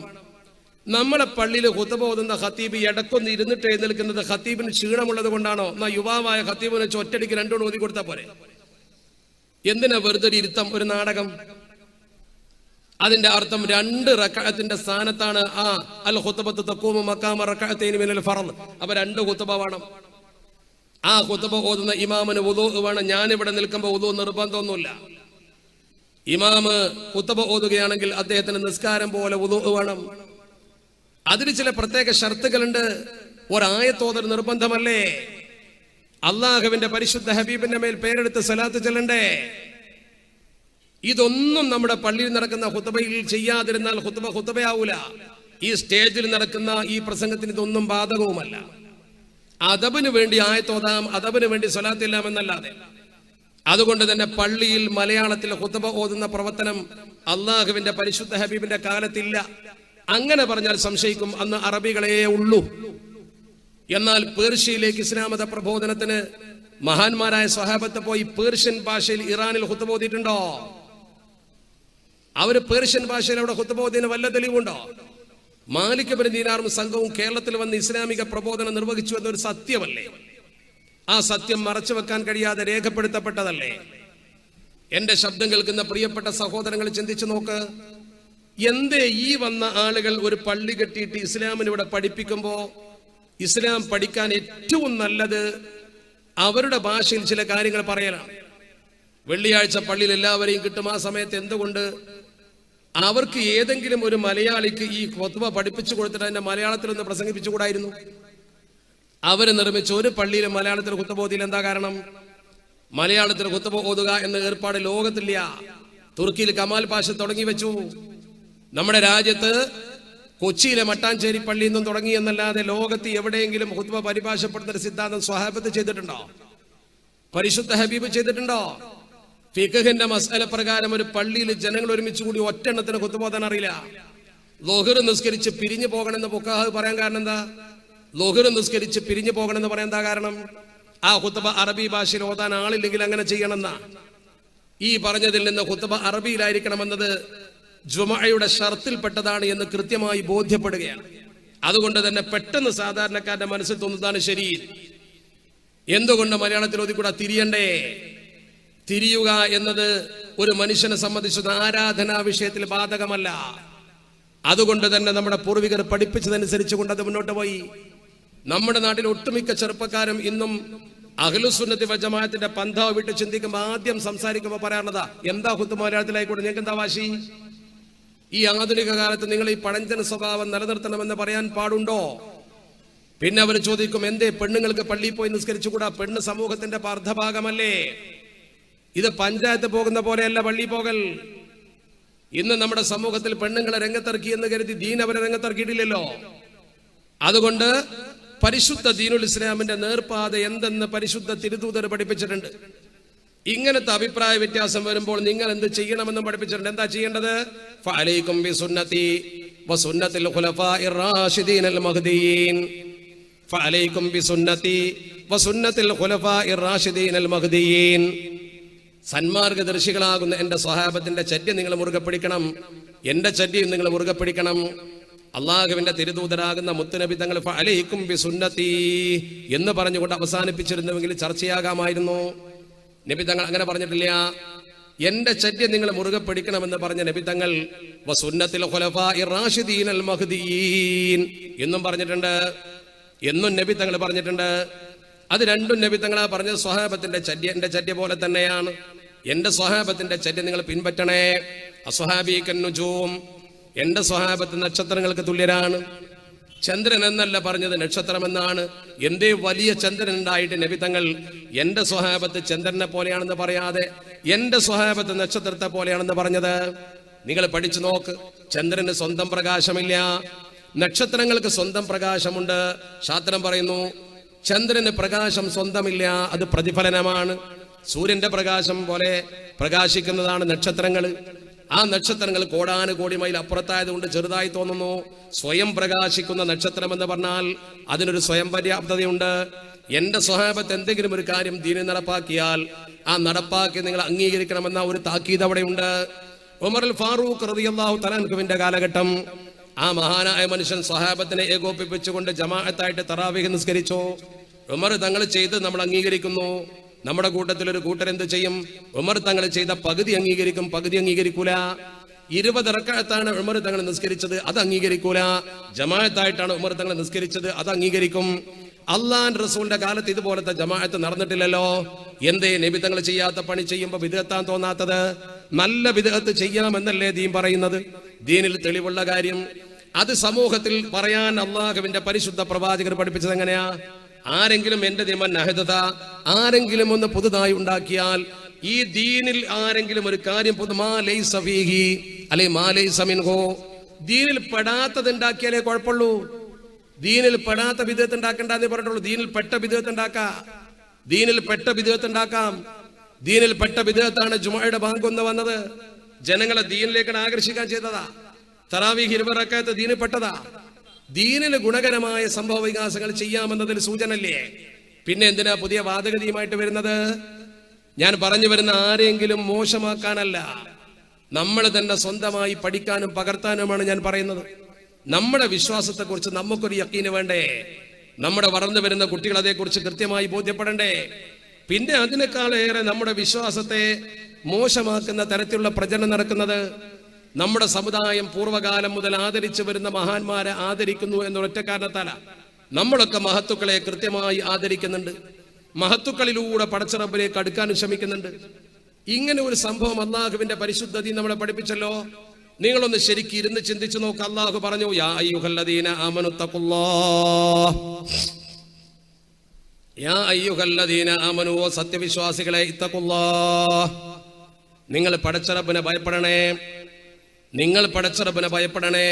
നമ്മളെ പള്ളിയിൽ ഖുതുബ ഓതുന്ന ഖത്തീബ് ഇടക്കൊന്ന് ഇരുന്നിട്ട് എഴുന്നേൽക്കുന്നത് ഖത്തീബിന് ക്ഷീണമുള്ളത് കൊണ്ടാണോ? എന്നാ യുവാവായ ഖത്തീബിനെ ഒറ്റടിക്ക് 2 ഓതി കൊടുത്താൽ പോരെ? എന്തിനാ വെറുതെ ഇരുത്തം, ഒരു നാടകം? അതിന്റെ അർത്ഥം 2 റക്അത്തിന്റെ സ്ഥാനത്താണ് ആ അൽ ഖുതുബത്തു തഖൂമു മഖാമ റക്അതൈനി മിനൽ ഫർദ്. അപ്പോൾ 2 ഖുതുബ വേണം. ആ ഖുതുബ ഓതുന്ന ഇമാമിന് വുദൂ വേണം. ഞാനിവിടെ നിൽക്കുമ്പോൾ വുദൂ നിർബന്ധമൊന്നുമില്ല. ഇമാമ് ഖുതുബ ഓതുകയാണെങ്കിൽ അദ്ദേഹത്തിന് നിസ്കാരം പോലെ വുദൂ വേണം. അതിന് ചില പ്രത്യേക ഷർത്തുകളുണ്ട്. ഒരായത്തോതൽ നിർബന്ധമല്ലേ? അള്ളാഹുവിന്റെ പരിശുദ്ധ ഹബീബിന്റെ മേൽ പേരെടുത്ത് സലാത്ത് ചെല്ലണ്ടേ? ഇതൊന്നും നമ്മുടെ പള്ളിയിൽ നടക്കുന്ന ഖുത്ബയിൽ ചെയ്യാതിരുന്നാൽ ഖുത്ബയാവൂല. ഈ സ്റ്റേജിൽ നടക്കുന്ന ഈ പ്രസംഗത്തിന് ഇതൊന്നും ബാധകവുമല്ല. അദബിന് വേണ്ടി ആയത്തോതാം, അദബിന് വേണ്ടി സ്വലാത്തില്ലാം എന്നല്ലാതെ. അതുകൊണ്ട് തന്നെ പള്ളിയിൽ മലയാളത്തിൽ ഖുത്ബ ഓതുന്ന പ്രവർത്തനം അള്ളാഹുവിന്റെ പരിശുദ്ധ ഹബീബിന്റെ കാലത്തില്ല. അങ്ങനെ പറഞ്ഞാൽ സംശയിക്കും, അന്ന് അറബികളേ ഉള്ളൂ. എന്നാൽ പേർഷ്യയിലേക്ക് ഇസ്ലാം മത പ്രബോധനത്തിന് മഹാന്മാരായ സ്വഹാബത്ത് പോയി പേർഷ്യൻ ഭാഷയിൽ ഇറാനിൽ ഖുത്ബ ഓതിയിട്ടുണ്ടോ? അവര് പേർഷ്യൻ ഭാഷയിൽ അവിടെ ഖുത്ബ ഓതിന് വല്ല തെളിവുണ്ടോ? മാലിക് ഇബ്നു ദീനാറും സംഘവും കേരളത്തിൽ വന്ന് ഇസ്ലാമിക പ്രബോധനം നിർവഹിച്ചു എന്നൊരു സത്യമല്ലേ? ആ സത്യം മറച്ചു വെക്കാൻ കഴിയാതെ രേഖപ്പെടുത്തപ്പെട്ടതല്ലേ? എന്റെ ശബ്ദം കേൾക്കുന്ന പ്രിയപ്പെട്ട സഹോദരങ്ങൾ ചിന്തിച്ചു നോക്ക്. എന്തേ ഈ വന്ന ആളുകൾ ഒരു പള്ളി കെട്ടിയിട്ട് ഇസ്ലാമിന് ഇവിടെ പഠിപ്പിക്കുമ്പോ ഇസ്ലാം പഠിക്കാൻ ഏറ്റവും നല്ലത് അവരുടെ ഭാഷയിൽ ചില കാര്യങ്ങൾ പറയലാണ്. വെള്ളിയാഴ്ച പള്ളിയിൽ എല്ലാവരെയും കിട്ടും. ആ സമയത്ത് എന്തുകൊണ്ട് അവർക്ക് ഏതെങ്കിലും ഒരു മലയാളിക്ക് ഈ ഖുത്ബ പഠിപ്പിച്ചു കൊടുത്തിട്ട് അതിന്റെ മലയാളത്തിൽ ഒന്ന് പ്രസംഗിപ്പിച്ചുകൂടായിരുന്നു? അവര് നിർമ്മിച്ച ഒരു പള്ളിയിൽ മലയാളത്തിൽ ഖുത്ബ ഓതിയിൽ എന്താ കാരണം? മലയാളത്തിൽ ഖുത്ബ ഓതുക എന്ന ഏർപ്പാട് ലോകത്തില്ല. തുർക്കിയിൽ കമാൽ പാഷ തുടങ്ങി വെച്ചു. നമ്മുടെ രാജ്യത്ത് കൊച്ചിയിലെ മട്ടാഞ്ചേരി പള്ളിയിൽ നിന്നും തുടങ്ങി എന്നല്ലാതെ ലോകത്ത് എവിടെയെങ്കിലും ഖുത്ബ പരിഭാഷപ്പെടുന്ന ഒരു സിദ്ധാന്തം സ്വഹാബത്ത് ചെയ്തിട്ടുണ്ടോ? പരിശുദ്ധ ഹബീബ് ചെയ്തിട്ടുണ്ടോ? ഫിഖഹിന്റെ മസ്അല പ്രകാരം ഒരു പള്ളിയിൽ ജനങ്ങൾ ഒരുമിച്ച് കൂടി ഒറ്റെണ്ണത്തിന് ഖുത്ബ ഓതാൻ അറിയില്ല. ളുഹ്ർ നിസ്കരിച്ച് പിരിഞ്ഞു പോകണമെന്ന് ഫുഖഹാ പറയാൻ കാരണം എന്താ? ളുഹ്ർ നിസ്കരിച്ച് പിരിഞ്ഞു പോകണമെന്ന് പറയാൻ എന്താ കാരണം? ആ ഖുത്ബ അറബി ഭാഷയിൽ ഓതാൻ ആളില്ലെങ്കിൽ അങ്ങനെ ചെയ്യണമെന്നാ. ഈ പറഞ്ഞതിൽ നിന്ന് ഖുത്ബ അറബിയിലായിരിക്കണമെന്നത് ജുമഅയുടെ ഷർത്തിൽപ്പെട്ടതാണ് എന്ന് കൃത്യമായി ബോധ്യപ്പെടുകയാണ്. അതുകൊണ്ട് തന്നെ പെട്ടെന്ന് സാധാരണക്കാരന്റെ മനസ്സിൽ തോന്നുന്നതാണ് ശരി. എന്തുകൊണ്ട് മലയാളത്തിൽ ഓതിക്കൂടാ? തിരിയണ്ടേ? തിരിയുക എന്നത് ഒരു മനുഷ്യനെ സംബന്ധിച്ച് ആരാധനാ വിഷയത്തിൽ ബാധകമല്ല. അതുകൊണ്ട് തന്നെ നമ്മുടെ പൂർവികർ പഠിപ്പിച്ചതനുസരിച്ച് കൊണ്ട് അത് മുന്നോട്ട് പോയി. നമ്മുടെ നാട്ടിൽ ഒട്ടുമിക്ക ചെറുപ്പക്കാരും ഇന്നും അഹ്ലുസുന്നത്തി വൽ ജമാഅത്തിന്റെ പന്ഥാവ് വിട്ട് ചിന്തിക്കുമ്പോൾ ആദ്യം സംസാരിക്കുമ്പോൾ പറയാറുള്ളതാ, എന്താ ഖുത്ബ മലയാളത്തിലായിക്കൂടെ, നിങ്ങൾക്ക് എന്താ വാശി? ഈ ആധുനിക കാലത്ത് നിങ്ങൾ ഈ പഴഞ്ചൻ സ്വഭാവം നിലനിർത്തണമെന്ന് പറയാൻ പാടുണ്ടോ? പിന്നെ അവർ ചോദിക്കും, എന്തേ പെണ്ണുങ്ങൾക്ക് പള്ളിയിൽ പോയി നിസ്കരിച്ചുകൂടാ? പെണ്ണ് സമൂഹത്തിന്റെ അർദ്ധഭാഗമല്ലേ? ഇത് പഞ്ചായത്ത് പോകുന്ന പോലെയല്ല പള്ളി പോകൽ. ഇന്ന് നമ്മുടെ സമൂഹത്തിൽ പെണ്ണുങ്ങളെ രംഗത്തിറക്കി എന്ന് കരുതി ദീൻ അവരെ രംഗത്തിറക്കിയിട്ടില്ലല്ലോ. അതുകൊണ്ട് പരിശുദ്ധ ദീനുൽ ഇസ്ലാമിന്റെ നേർപ്പാത എന്തെന്ന് പരിശുദ്ധ തിരുദൂതർ പഠിപ്പിച്ചിട്ടുണ്ട്. ഇങ്ങനത്തെ അഭിപ്രായ വ്യത്യാസം വരുമ്പോൾ നിങ്ങൾ എന്ത് ചെയ്യണമെന്നും പഠിപ്പിച്ചിട്ടുണ്ട്. എന്താ ചെയ്യേണ്ടത്? ഫഅലൈക്കും ബിസുന്നതി വസുന്നത്തിൽ ഖുലഫാഇർ റാഷിദീനൽ മഹ്ദിയീൻ. ഫഅലൈക്കും ബിസുന്നതി വസുന്നത്തിൽ ഖുലഫാഇർ റാഷിദീനൽ മഹ്ദിയീൻ. സന്മാർഗദർശികളാകുന്ന എന്റെ സ്വഹാബത്തിന്റെ ചര്യ നിങ്ങൾ മുറുകെ പിടിക്കണം. എന്റെ ചര്യയും നിങ്ങൾ മുറുകെ പിടിക്കണം. അള്ളാഹുവിന്റെ തിരുദൂതരാകുന്ന മുത്തുനബി തങ്ങൾ ഫഅലൈക്കും ബിസുന്നതി എന്ന് പറഞ്ഞുകൊണ്ട് അവസാനിപ്പിച്ചിരുന്നുവെങ്കിൽ ചർച്ചയാകാമായിരുന്നു. നബി തങ്ങൾ അങ്ങനെ പറഞ്ഞിട്ടില്ല. എന്റെ ചര്യ നിങ്ങൾ മുറുകെ പിടിക്കണമെന്ന് പറഞ്ഞ നബി തങ്ങൾ വസുന്നത്തിൽ ഖുലഫാഇർ റാഷിദീനൽ മഹ്ദിയീൻ എന്നും പറഞ്ഞിട്ടുണ്ട്. എന്നും നബി തങ്ങൾ പറഞ്ഞിട്ടുണ്ട്. അത് രണ്ടും നബി തങ്ങളാ പറഞ്ഞത്. സ്വഹാബത്തിന്റെ ചര്യ എന്റെ ചര്യ പോലെ തന്നെയാണ്. എന്റെ സ്വഹാബത്തിന്റെ ചര്യ നിങ്ങൾ പിൻപറ്റണേ. അസ്വഹാബി കന്നുജൂം, എന്റെ സ്വഹാബത്ത് നക്ഷത്രങ്ങൾക്ക് തുല്യരാണ്. ചന്ദ്രൻ എന്നല്ല പറഞ്ഞത്, നക്ഷത്രം എന്നാണ്. എന്തേ വലിയ ചന്ദ്രൻ ഉണ്ടായിട്ട് നബി തങ്ങൾ എന്റെ സ്വഹാബത്ത് ചന്ദ്രനെ പോലെയാണെന്ന് പറയാതെ എന്റെ സ്വഹാബത്ത് നക്ഷത്രത്തെ പോലെയാണെന്ന് പറഞ്ഞത്? നിങ്ങൾ പഠിച്ചു നോക്ക്. ചന്ദ്രന് സ്വന്തം പ്രകാശമില്ല, നക്ഷത്രങ്ങൾക്ക് സ്വന്തം പ്രകാശമുണ്ട്. ശാസ്ത്രം പറയുന്നു ചന്ദ്രന് പ്രകാശം സ്വന്തമില്ല, അത് പ്രതിഫലനമാണ്. സൂര്യന്റെ പ്രകാശം പോലെ പ്രകാശിക്കുന്നതാണ് നക്ഷത്രങ്ങൾ. ആ നക്ഷത്രങ്ങൾ കോടാനുകോടി മൈൽ അപ്പുറത്തായതുകൊണ്ട് ചെറുതായി തോന്നുന്നു. സ്വയം പ്രകാശിക്കുന്ന നക്ഷത്രം എന്ന് പറഞ്ഞാൽ അതിനൊരു സ്വയം പര്യാപ്തതയുണ്ട്. എന്റെ സ്വഹാബത്ത് എന്തെങ്കിലും ഒരു കാര്യം ദീനിൽ നടപ്പാക്കിയാൽ ആ നടപ്പാക്കി നിങ്ങൾ അംഗീകരിക്കണമെന്ന ഒരു താക്കീത് അവിടെയുണ്ട്. ഉമർ അൽ ഫാറൂഖ് റളിയല്ലാഹു തആല അൻഹുവിന്റെ കാലഘട്ടം, ആ മഹാനായ മനുഷ്യൻ സ്വഹാബത്തിനെ ഏകോപിപ്പിച്ചുകൊണ്ട് ജമാഅത്തായിട്ട് തറാവീഹ് നിസ്കരിച്ചു. ഉമർ തങ്ങൾ ചെയ്ത് നമ്മൾ അംഗീകരിക്കുന്നു. നമ്മുടെ കൂട്ടത്തിൽ ഒരു കൂട്ടരെന്ത് ചെയ്യും? ഉമർ തങ്ങൾ ചെയ്ത പകുതി അംഗീകരിക്കും, പകുതി അംഗീകരിക്കൂല. 20 റക്അത്താണ് ഉമർ തങ്ങൾ നിസ്കരിച്ചത്, അത് അംഗീകരിക്കൂല. ജമാഅത്തായിട്ടാണ് ഉമർ തങ്ങൾ നിസ്കരിച്ചത്, അത് അംഗീകരിക്കും. അള്ളാഹുവിന്റെ റസൂലിന്റെ കാലത്ത് ഇതുപോലത്തെ ജമാഅത്ത് നടന്നിട്ടില്ലല്ലോ. എന്തേ നബി തങ്ങൾ ചെയ്യാത്ത പണി ചെയ്യുമ്പോൾ ബിദ്അത്താൻ തോന്നാത്തത്? നല്ല ബിദ്അത്ത് ചെയ്യണമെന്നല്ലേ ദീൻ പറയുന്നത്? ദീനിൽ തെളിവുള്ള കാര്യം. അത് സമൂഹത്തിൽ പറയാൻ അള്ളാഹുവിന്റെ പരിശുദ്ധ പ്രവാചകർ പഠിപ്പിച്ചത് എങ്ങനെയാ? ആരെങ്കിലും എന്റെ നിയമം നഹദത, ആരെങ്കിലും ഒന്ന് പുതുതായി ഉണ്ടാക്കിയാൽ, ഈ ദീനിൽ ആരെങ്കിലും ഒരു കാര്യം ദീനിൽ പെടാത്തത് ഉണ്ടാക്കിയാലേ കുഴപ്പമുള്ളൂ. ദീനിൽ പെടാത്ത വിധേയത്ത് ഉണ്ടാക്കണ്ടെന്നേ പറഞ്ഞിട്ടുള്ളൂ. ദീനിൽ പെട്ട വിധേയത്ത് ഉണ്ടാക്കാം. ദീനിൽ പെട്ട വിധേയത്ത് ഉണ്ടാക്കാം. ദീനിൽ പെട്ട വിധേയത്താണ് ജുമുഅയുടെ ബാങ്ക് ഒന്ന് വന്നത്. ജനങ്ങളെ ദീനിലേക്ക് ആകർഷിക്കാൻ ചെയ്തതാ. തറാവീഹ് 20 റക്അത്ത് ദീനിൽ പെട്ടതാ. ദീനിൽ ഗുണകരമായ സംഭവ വികാസങ്ങൾ ചെയ്യാമെന്നതിൽ സൂചനല്ലേ? പിന്നെ എന്തിനാ പുതിയ വാദഗതിയുമായിട്ട് വരുന്നത്? ഞാൻ പറഞ്ഞു വരുന്ന ആരെങ്കിലും മോശമാക്കാനല്ല, നമ്മൾ തന്നെ സ്വന്തമായി പഠിക്കാനും പകർത്താനുമാണ് ഞാൻ പറയുന്നത്. നമ്മുടെ വിശ്വാസത്തെക്കുറിച്ച് നമുക്കൊരു യക്കീന് വേണ്ടേ? നമ്മുടെ വളർന്നു വരുന്ന കുട്ടികൾ അതേക്കുറിച്ച് കൃത്യമായി ബോധ്യപ്പെടണ്ടേ? പിന്നെ അതിനേക്കാളേറെ നമ്മുടെ വിശ്വാസത്തെ മോശമാക്കുന്ന തരത്തിലുള്ള പ്രചരണം നടക്കുന്നത്, നമ്മുടെ സമുദായം പൂർവ്വകാലം മുതൽ ആദരിച്ചു വരുന്ന മഹാന്മാരെ ആദരിക്കുന്നു എന്നൊരൊറ്റ കാരണത്താല. നമ്മളൊക്കെ മഹത്തുക്കളെ കൃത്യമായി ആദരിക്കുന്നുണ്ട്, മഹത്തുക്കളിലൂടെ പടച്ച റബ്ബിലേക്ക് അടുക്കാനും ശ്രമിക്കുന്നുണ്ട്. ഇങ്ങനെ ഒരു സംഭവം അല്ലാഹുവിന്റെ പരിശുദ്ധത നമ്മളെ പഠിപ്പിച്ചല്ലോ. നിങ്ങളൊന്ന് ശരിക്കും ഇരുന്ന് ചിന്തിച്ചു നോക്ക്. അല്ലാഹു പറഞ്ഞു, യാ അയ്യുഹല്ലദീന ആമനു തഖുല്ലാഹ്, യാ അയ്യുഹല്ലദീന ആമനു, ഓ സത്യവിശ്വാസികളെ, ഇത്തഖുല്ലാഹ്, നിങ്ങൾ പടച്ച റബ്ബിനെ ഭയപ്പെടണേ, നിങ്ങൾ പടച്ച റബ്ബിനെ ഭയപ്പെടണേ.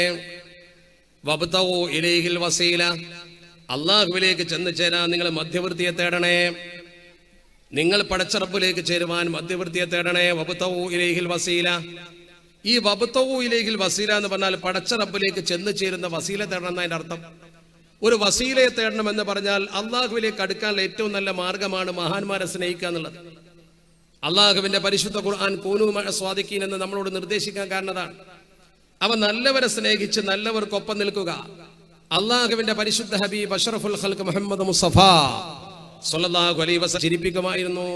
വബ്തഗൂ ഇലൈഹിൽ വസീല, അല്ലാഹുവിലേക്ക് ചെന്ന് ചേരാൻ നിങ്ങൾ മധ്യവർത്തിയെ തേടണേ. നിങ്ങൾ പടച്ച റബ്ബിലേക്ക് ചേരുവാൻ മധ്യവർത്തിയെ തേടണേ. വബ്തഗൂ ഇലൈഹിൽ വസീല, ഈ വബ്തഗൂ ഇലൈഹിൽ വസീല എന്ന് പറഞ്ഞാൽ പടച്ച റബ്ബിലേക്ക് ചെന്ന് ചേരുന്ന വസീല തേടണം എന്നതിന്റെ അർത്ഥം. ഒരു വസീലയെ തേടണം എന്ന് പറഞ്ഞാൽ അള്ളാഹുവിലേക്ക് അടുക്കാനുള്ള ഏറ്റവും നല്ല മാർഗമാണ് മഹാന്മാരെ സ്നേഹിക്കുക എന്നുള്ളത്. അള്ളാഹുവിന്റെ പരിശുദ്ധ ഖുർആൻ കൂനൂ മഅ സ്വാദിഖീൻ എന്ന് നമ്മളോട് നിർദ്ദേശിക്കാൻ കാരണതാണ്. അവ നല്ലവരെ സ്നേഹിച്ച് നല്ലവർക്കൊപ്പം നിൽക്കുക. അള്ളാഹുവിന്റെ പരിശുദ്ധ ഹബീബ് അഷ്റഫുൽ ഖൽഖ് മുഹമ്മദ് മുസ്തഫ സ്വല്ലല്ലാഹു അലൈഹി വസല്ലം ചിരിപ്പിക്കുമായിരുന്നു,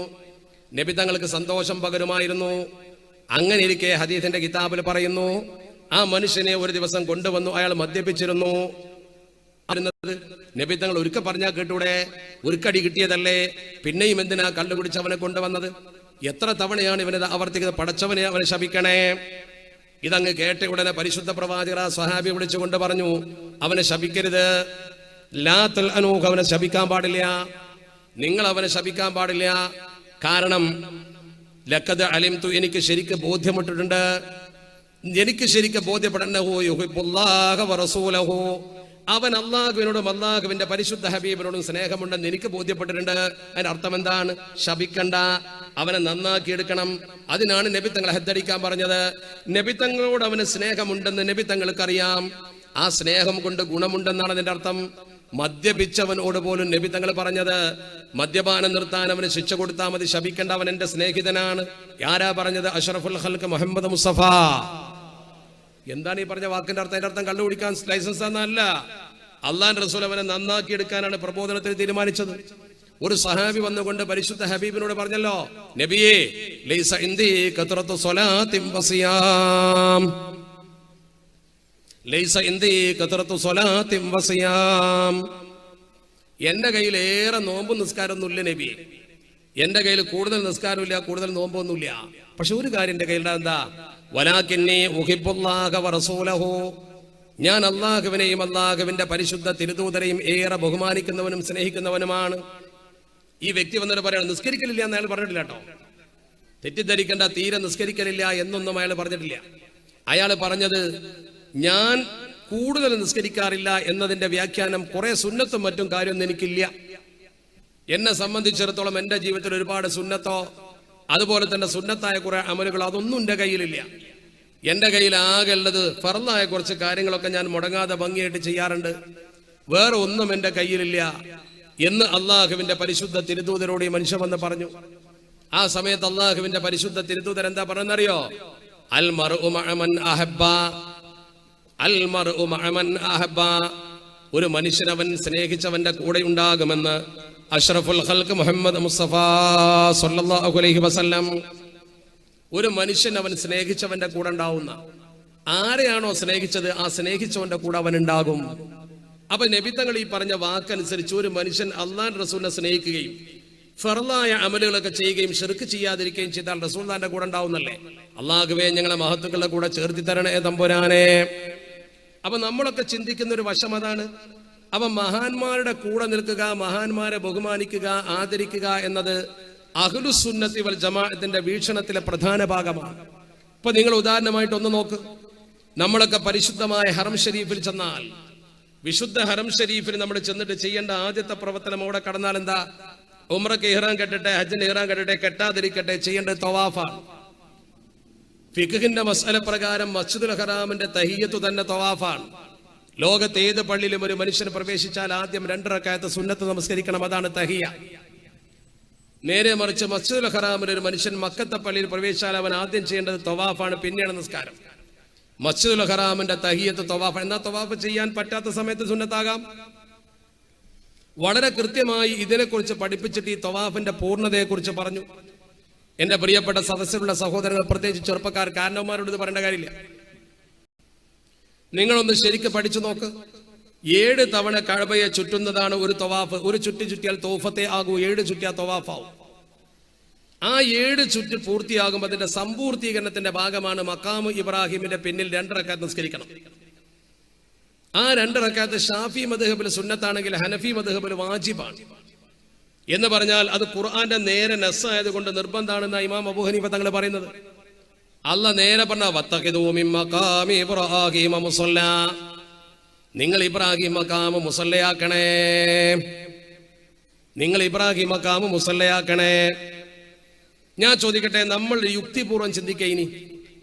നബി തങ്ങൾക്ക് സന്തോഷം പകരുമായിരുന്നു. അങ്ങനെ ഇരിക്കെ ഹദീസിന്റെ കിതാബിൽ പറയുന്നു, ആ മനുഷ്യനെ ഒരു ദിവസം കൊണ്ടുവന്നു, അയാൾ മദ്യപിച്ചിരുന്നു. നബി തങ്ങൾ ഒരിക്കൽ പറഞ്ഞാൽ കേട്ടൂടെ? ഒരുക്കടി കിട്ടിയതല്ലേ, പിന്നെയും എന്തിനാ കള്ളുകുടിച്ച് അവനെ കൊണ്ടുവന്നത്? എത്ര തവണയാണ് ഇവനത് ആവർത്തിക്കുന്നത്? പടച്ചവനെ അവനെ ശപിക്കണേ. ഇതങ്ങ് കേട്ട ഉടനെ പരിശുദ്ധ പ്രവാചകർ ആ സ്വഹാബി വിളിച്ചുകൊണ്ട് പറഞ്ഞു, അവനെ ശപിക്കരുത്, ലാ തൽഅനൂഹു, അവനെ ശപിക്കാൻ പാടില്ല, നിങ്ങൾ അവനെ ശപിക്കാൻ പാടില്ല. കാരണം ലഖദ് അലിംതു, എനിക്ക് ശരിക്ക് ബോധ്യപ്പെട്ടിട്ടുണ്ട്, എനിക്ക് ശരിക്ക് ബോധ്യപ്പെടന്നഹു യുഹിബ്ബുല്ലാഹ വറസൂലഹു, അവൻ അള്ളാഹുവിനോടും അള്ളാഹുവിന്റെ പരിശുദ്ധ ഹബീബിനോടും സ്നേഹമുണ്ടെന്ന് എനിക്ക് ബോധ്യപ്പെട്ടിട്ടുണ്ട്. അതിന്റെ അർത്ഥം എന്താണ്? ശപിക്കണ്ട, അവനെ നന്നാക്കി എടുക്കണം. അതിനാണ് നബി തങ്ങൾ ഹദ്ദടിക്കാൻ പറഞ്ഞത്. നബി തങ്ങളോട് അവന് സ്നേഹമുണ്ടെന്ന് നബി തങ്ങൾക്കറിയാം, ആ സ്നേഹം കൊണ്ട് ഗുണമുണ്ടെന്നാണ് അതിന്റെ അർത്ഥം. മദ്യപിച്ചവനോട് പോലും നബി തങ്ങൾ പറഞ്ഞത്, മദ്യപാനം നിർത്താൻ അവന് ശിക്ഷ കൊടുത്താൽ മതി, ശപിക്കേണ്ട, അവൻ എന്റെ സ്നേഹിതനാണ്. ആരാ പറഞ്ഞത്? അഷ്റഫുൽ ഖൽഖ് മുഹമ്മദ് മുസ്തഫ. എന്താണ് ഈ പറഞ്ഞ വാക്കിന്റെ അർത്ഥം? അതിന്റെ അർത്ഥം കള്ളുകുടിക്കാൻ ലൈസൻസ് എന്നല്ല, അള്ളാഹുവിന്റെ റസൂൽ അവനെ നന്നാക്കി എടുക്കാനാണ് പ്രബോധനത്തിൽ തീരുമാനിച്ചത്. ഒരു സഹാബി വന്നുകൊണ്ട് പരിശുദ്ധ ഹബീബിനോട് പറഞ്ഞല്ലോ, നബിയേ, ലൈസ ഇൻദി കത്റത്തു സ്വലാത്തിൻ വസിയാം, ലൈസ ഇൻദി കത്റത്തു സ്വലാത്തിൻ വസിയാം, എന്റെ കയ്യിൽ ഏറെ നോമ്പും നിസ്കാരമൊന്നുമില്ല നബി, എന്റെ കയ്യിൽ കൂടുതൽ നിസ്കാരമില്ല, കൂടുതൽ നോമ്പൊന്നുമില്ല. പക്ഷെ ഒരു കാര്യം എന്റെ കയ്യിൽ എന്താ? വലാകിന്നി ഉഹിബ്ബുല്ലാഹ വറസൂലഹു, ഞാൻ അള്ളാഹുവിനെയും അള്ളാഹുവിന്റെ പരിശുദ്ധ തിരുദൂതരെയും ഏറെ ബഹുമാനിക്കുന്നവനും സ്നേഹിക്കുന്നവനുമാണ്. ഈ വ്യക്തി വന്നിട്ട് പറയണം, നിസ്കരിക്കലില്ല എന്ന് അയാൾ പറഞ്ഞിട്ടില്ല കേട്ടോ, തെറ്റിദ്ധരിക്കേണ്ട, തീരെ നിസ്കരിക്കലില്ല എന്നൊന്നും അയാൾ പറഞ്ഞിട്ടില്ല. അയാൾ പറഞ്ഞത്, ഞാൻ കൂടുതൽ നിസ്കരിക്കാറില്ല എന്നതിന്റെ വ്യാഖ്യാനം കുറെ സുന്നത്തും മറ്റും കാര്യമൊന്നും എനിക്കില്ല. എന്നെ സംബന്ധിച്ചിടത്തോളം എന്റെ ജീവിതത്തിൽ ഒരുപാട് സുന്നത്തോ അതുപോലെ തന്നെ സുന്നത്തായ കുറെ അമലുകളോ അതൊന്നും എന്റെ കയ്യിലില്ല. എന്റെ കയ്യിൽ ആകെ ഉള്ളത് ഫർളായ കുറച്ച് കാര്യങ്ങളൊക്കെ ഞാൻ മുടങ്ങാതെ ഭംഗിയായിട്ട് ചെയ്യാറുണ്ട്, വേറെ ഒന്നും എന്റെ കയ്യിലില്ല എന്ന് അള്ളാഹുവിന്റെ പരിശുദ്ധ തിരുദൂതരോട് ഈ മനുഷ്യൻ വന്ന് പറഞ്ഞു. ആ സമയത്ത് അള്ളാഹുവിന്റെ പരിശുദ്ധ തിരുദൂതർ എന്താ പറഞ്ഞറിയോ? അൽ മർഉ മഅ മൻ അഹബ്ബ, അൽ മർഉ മഅ മൻ അഹബ്ബ, ഒരു മനുഷ്യൻ അവൻ സ്നേഹിച്ചവന്റെ കൂടെ ഉണ്ടാകുമെന്ന് അഷ്റഫുൽ ഖൽഖ് മുഹമ്മദ് മുസ്തഫ സ്വല്ലല്ലാഹു അലൈഹി വസല്ലം. ഒരു മനുഷ്യൻ അവൻ സ്നേഹിച്ചവന്റെ കൂടെ ഉണ്ടാവുന്ന, ആരെയാണോ സ്നേഹിച്ചത് ആ സ്നേഹിച്ചവന്റെ കൂടെ അവൻ ഉണ്ടാകും. അപ്പൊ നബി തങ്ങൾ ഈ പറഞ്ഞ വാക്കനുസരിച്ച് ഒരു മനുഷ്യൻ അള്ളാഹുവിന്റെ റസൂലിനെ സ്നേഹിക്കുകയും ഫർളായ അമലുകളൊക്കെ ചെയ്യുകയും ശിർക്ക് ചെയ്യാതിരിക്കുകയും ചെയ്താൽ റസൂലുള്ളാഹിന്റെ കൂടെ ഉണ്ടാവുന്നല്ലേ? അള്ളാഹുവേ, ഞങ്ങളെ മഹത്തുക്കളുടെ കൂടെ ചേർത്തി തരണേ തമ്പുരാനെ. അപ്പൊ നമ്മളൊക്കെ ചിന്തിക്കുന്ന ഒരു വശം അതാണ്. അപ്പൊ മഹാന്മാരുടെ കൂടെ നിൽക്കുക, മഹാന്മാരെ ബഹുമാനിക്കുക, ആദരിക്കുക എന്നത് അഹ്ലുസുന്നത്തി വൽ ജമാഅത്തിന്റെ വീക്ഷണത്തിലെ പ്രധാന ഭാഗമാണ്. ഇപ്പൊ നിങ്ങൾ ഉദാഹരണമായിട്ട് ഒന്ന് നോക്ക്. നമ്മളൊക്കെ പരിശുദ്ധമായ ഹറം ഷരീഫിൽ ചെന്നാൽ, വിശുദ്ധ ഹറം ഷരീഫിൽ നമ്മൾ ചെന്നിട്ട് ചെയ്യേണ്ട ആദ്യത്തെ പ്രവർത്തനം അവിടെ കടന്നാൽ എന്താ? ഉംറയ്ക്ക് ഇഹ്റാം കെട്ടട്ടെ, ഹജ്ജിന് ഇഹ്റാം കെട്ടട്ടെ, കെട്ടാതിരിക്കട്ടെ, ചെയ്യേണ്ടത് തവാഫാണ്. ഫിഖ്ഹിന്റെ മസ്അല പ്രകാരം മസ്ജിദുൽ ഹറാമിന്റെ തഹിയ്യത്ത് തന്നെ തവാഫാണ്. ലോകത്ത് ഏത് പള്ളിയിലും ഒരു മനുഷ്യൻ പ്രവേശിച്ചാൽ ആദ്യം 2 റക്അത്ത് സുന്നത്ത് നമസ്കരിക്കണം, അതാണ് തഹിയ്യ. നേരെ മറിച്ച് മസ്ജിദുൽ ഹറാമിൽ ഒരു മനുഷ്യൻ മക്കത്തെ പള്ളിയിൽ പ്രവേശിച്ചാൽ അവൻ ആദ്യം ചെയ്യേണ്ടത് തവാഫാണ്, പിന്നെയാണ് നിസ്കാരം. മസ്ജിദുൽ ഹറാമിന്റെ തഹിയ്യത്ത് തവാഫ്. എന്നാ തവാഫ് ചെയ്യാൻ പറ്റാത്ത സമയത്ത് സുന്നത്താകാം. വളരെ കൃത്യമായി ഇതിനെക്കുറിച്ച് പഠിപ്പിച്ചിട്ട് ഈ തവാഫിന്റെ പൂർണ്ണതയെക്കുറിച്ച് പറഞ്ഞു. എന്റെ പ്രിയപ്പെട്ട സദസ്സിലുള്ള സഹോദരങ്ങൾ, പ്രത്യേകിച്ച് ചെറുപ്പക്കാർ, കാരണവന്മാരോട് ഇത് പറയേണ്ട കാര്യമില്ല. നിങ്ങളൊന്ന് ശരിക്കും പഠിച്ചു നോക്ക്. 7 തവണ കഅബയെ ചുറ്റുന്നതാണ് ഒരു തവാഫ്. ഒരു ചുറ്റി ചുറ്റിയാൽ തൗഫത്തെ ആകൂ, 7 ചുറ്റിയാൽ തവാഫാവും. ആ 7 ചുറ്റ് പൂർത്തിയാകുമ്പോൾ അതിന്റെ സമ്പൂർത്തീകരണത്തിന്റെ ഭാഗമാണ് മഖാമു ഇബ്രാഹിമിന്റെ പിന്നിൽ 2 റക്അത്ത് നിസ്കരിക്കണം. ആ 2 റക്അത്ത് ഷാഫി മദ്ഹബിൽ സുന്നത്താണെങ്കിൽ ഹനഫി മദ്ഹബിൽ വാജിബാണ്. എന്ന് പറഞ്ഞാൽ അത് ഖുർആന്റെ നേരെ നസ്സായതുകൊണ്ട് നിർബന്ധമാണെന്ന ഇമാം അബൂ ഹനീഫ തങ്ങൾ പറയുന്നത്. അല്ലാഹ് നേരെ പറഞ്ഞ വത്തഖിദൂ മിൻ മഖാമി ഇബ്രാഹിമ മുസല്ല, നിങ്ങൾ ഇബ്രാഹിം മഖാമ് മുസല്ലയാക്കണേ, നിങ്ങൾ ഇബ്രാഹിം മഖാമ് മുസല്ലയാക്കണേ. ഞാൻ ചോദിക്കട്ടെ, നമ്മൾ യുക്തിപൂർവ്വം ചിന്തിക്കുക. ഇനി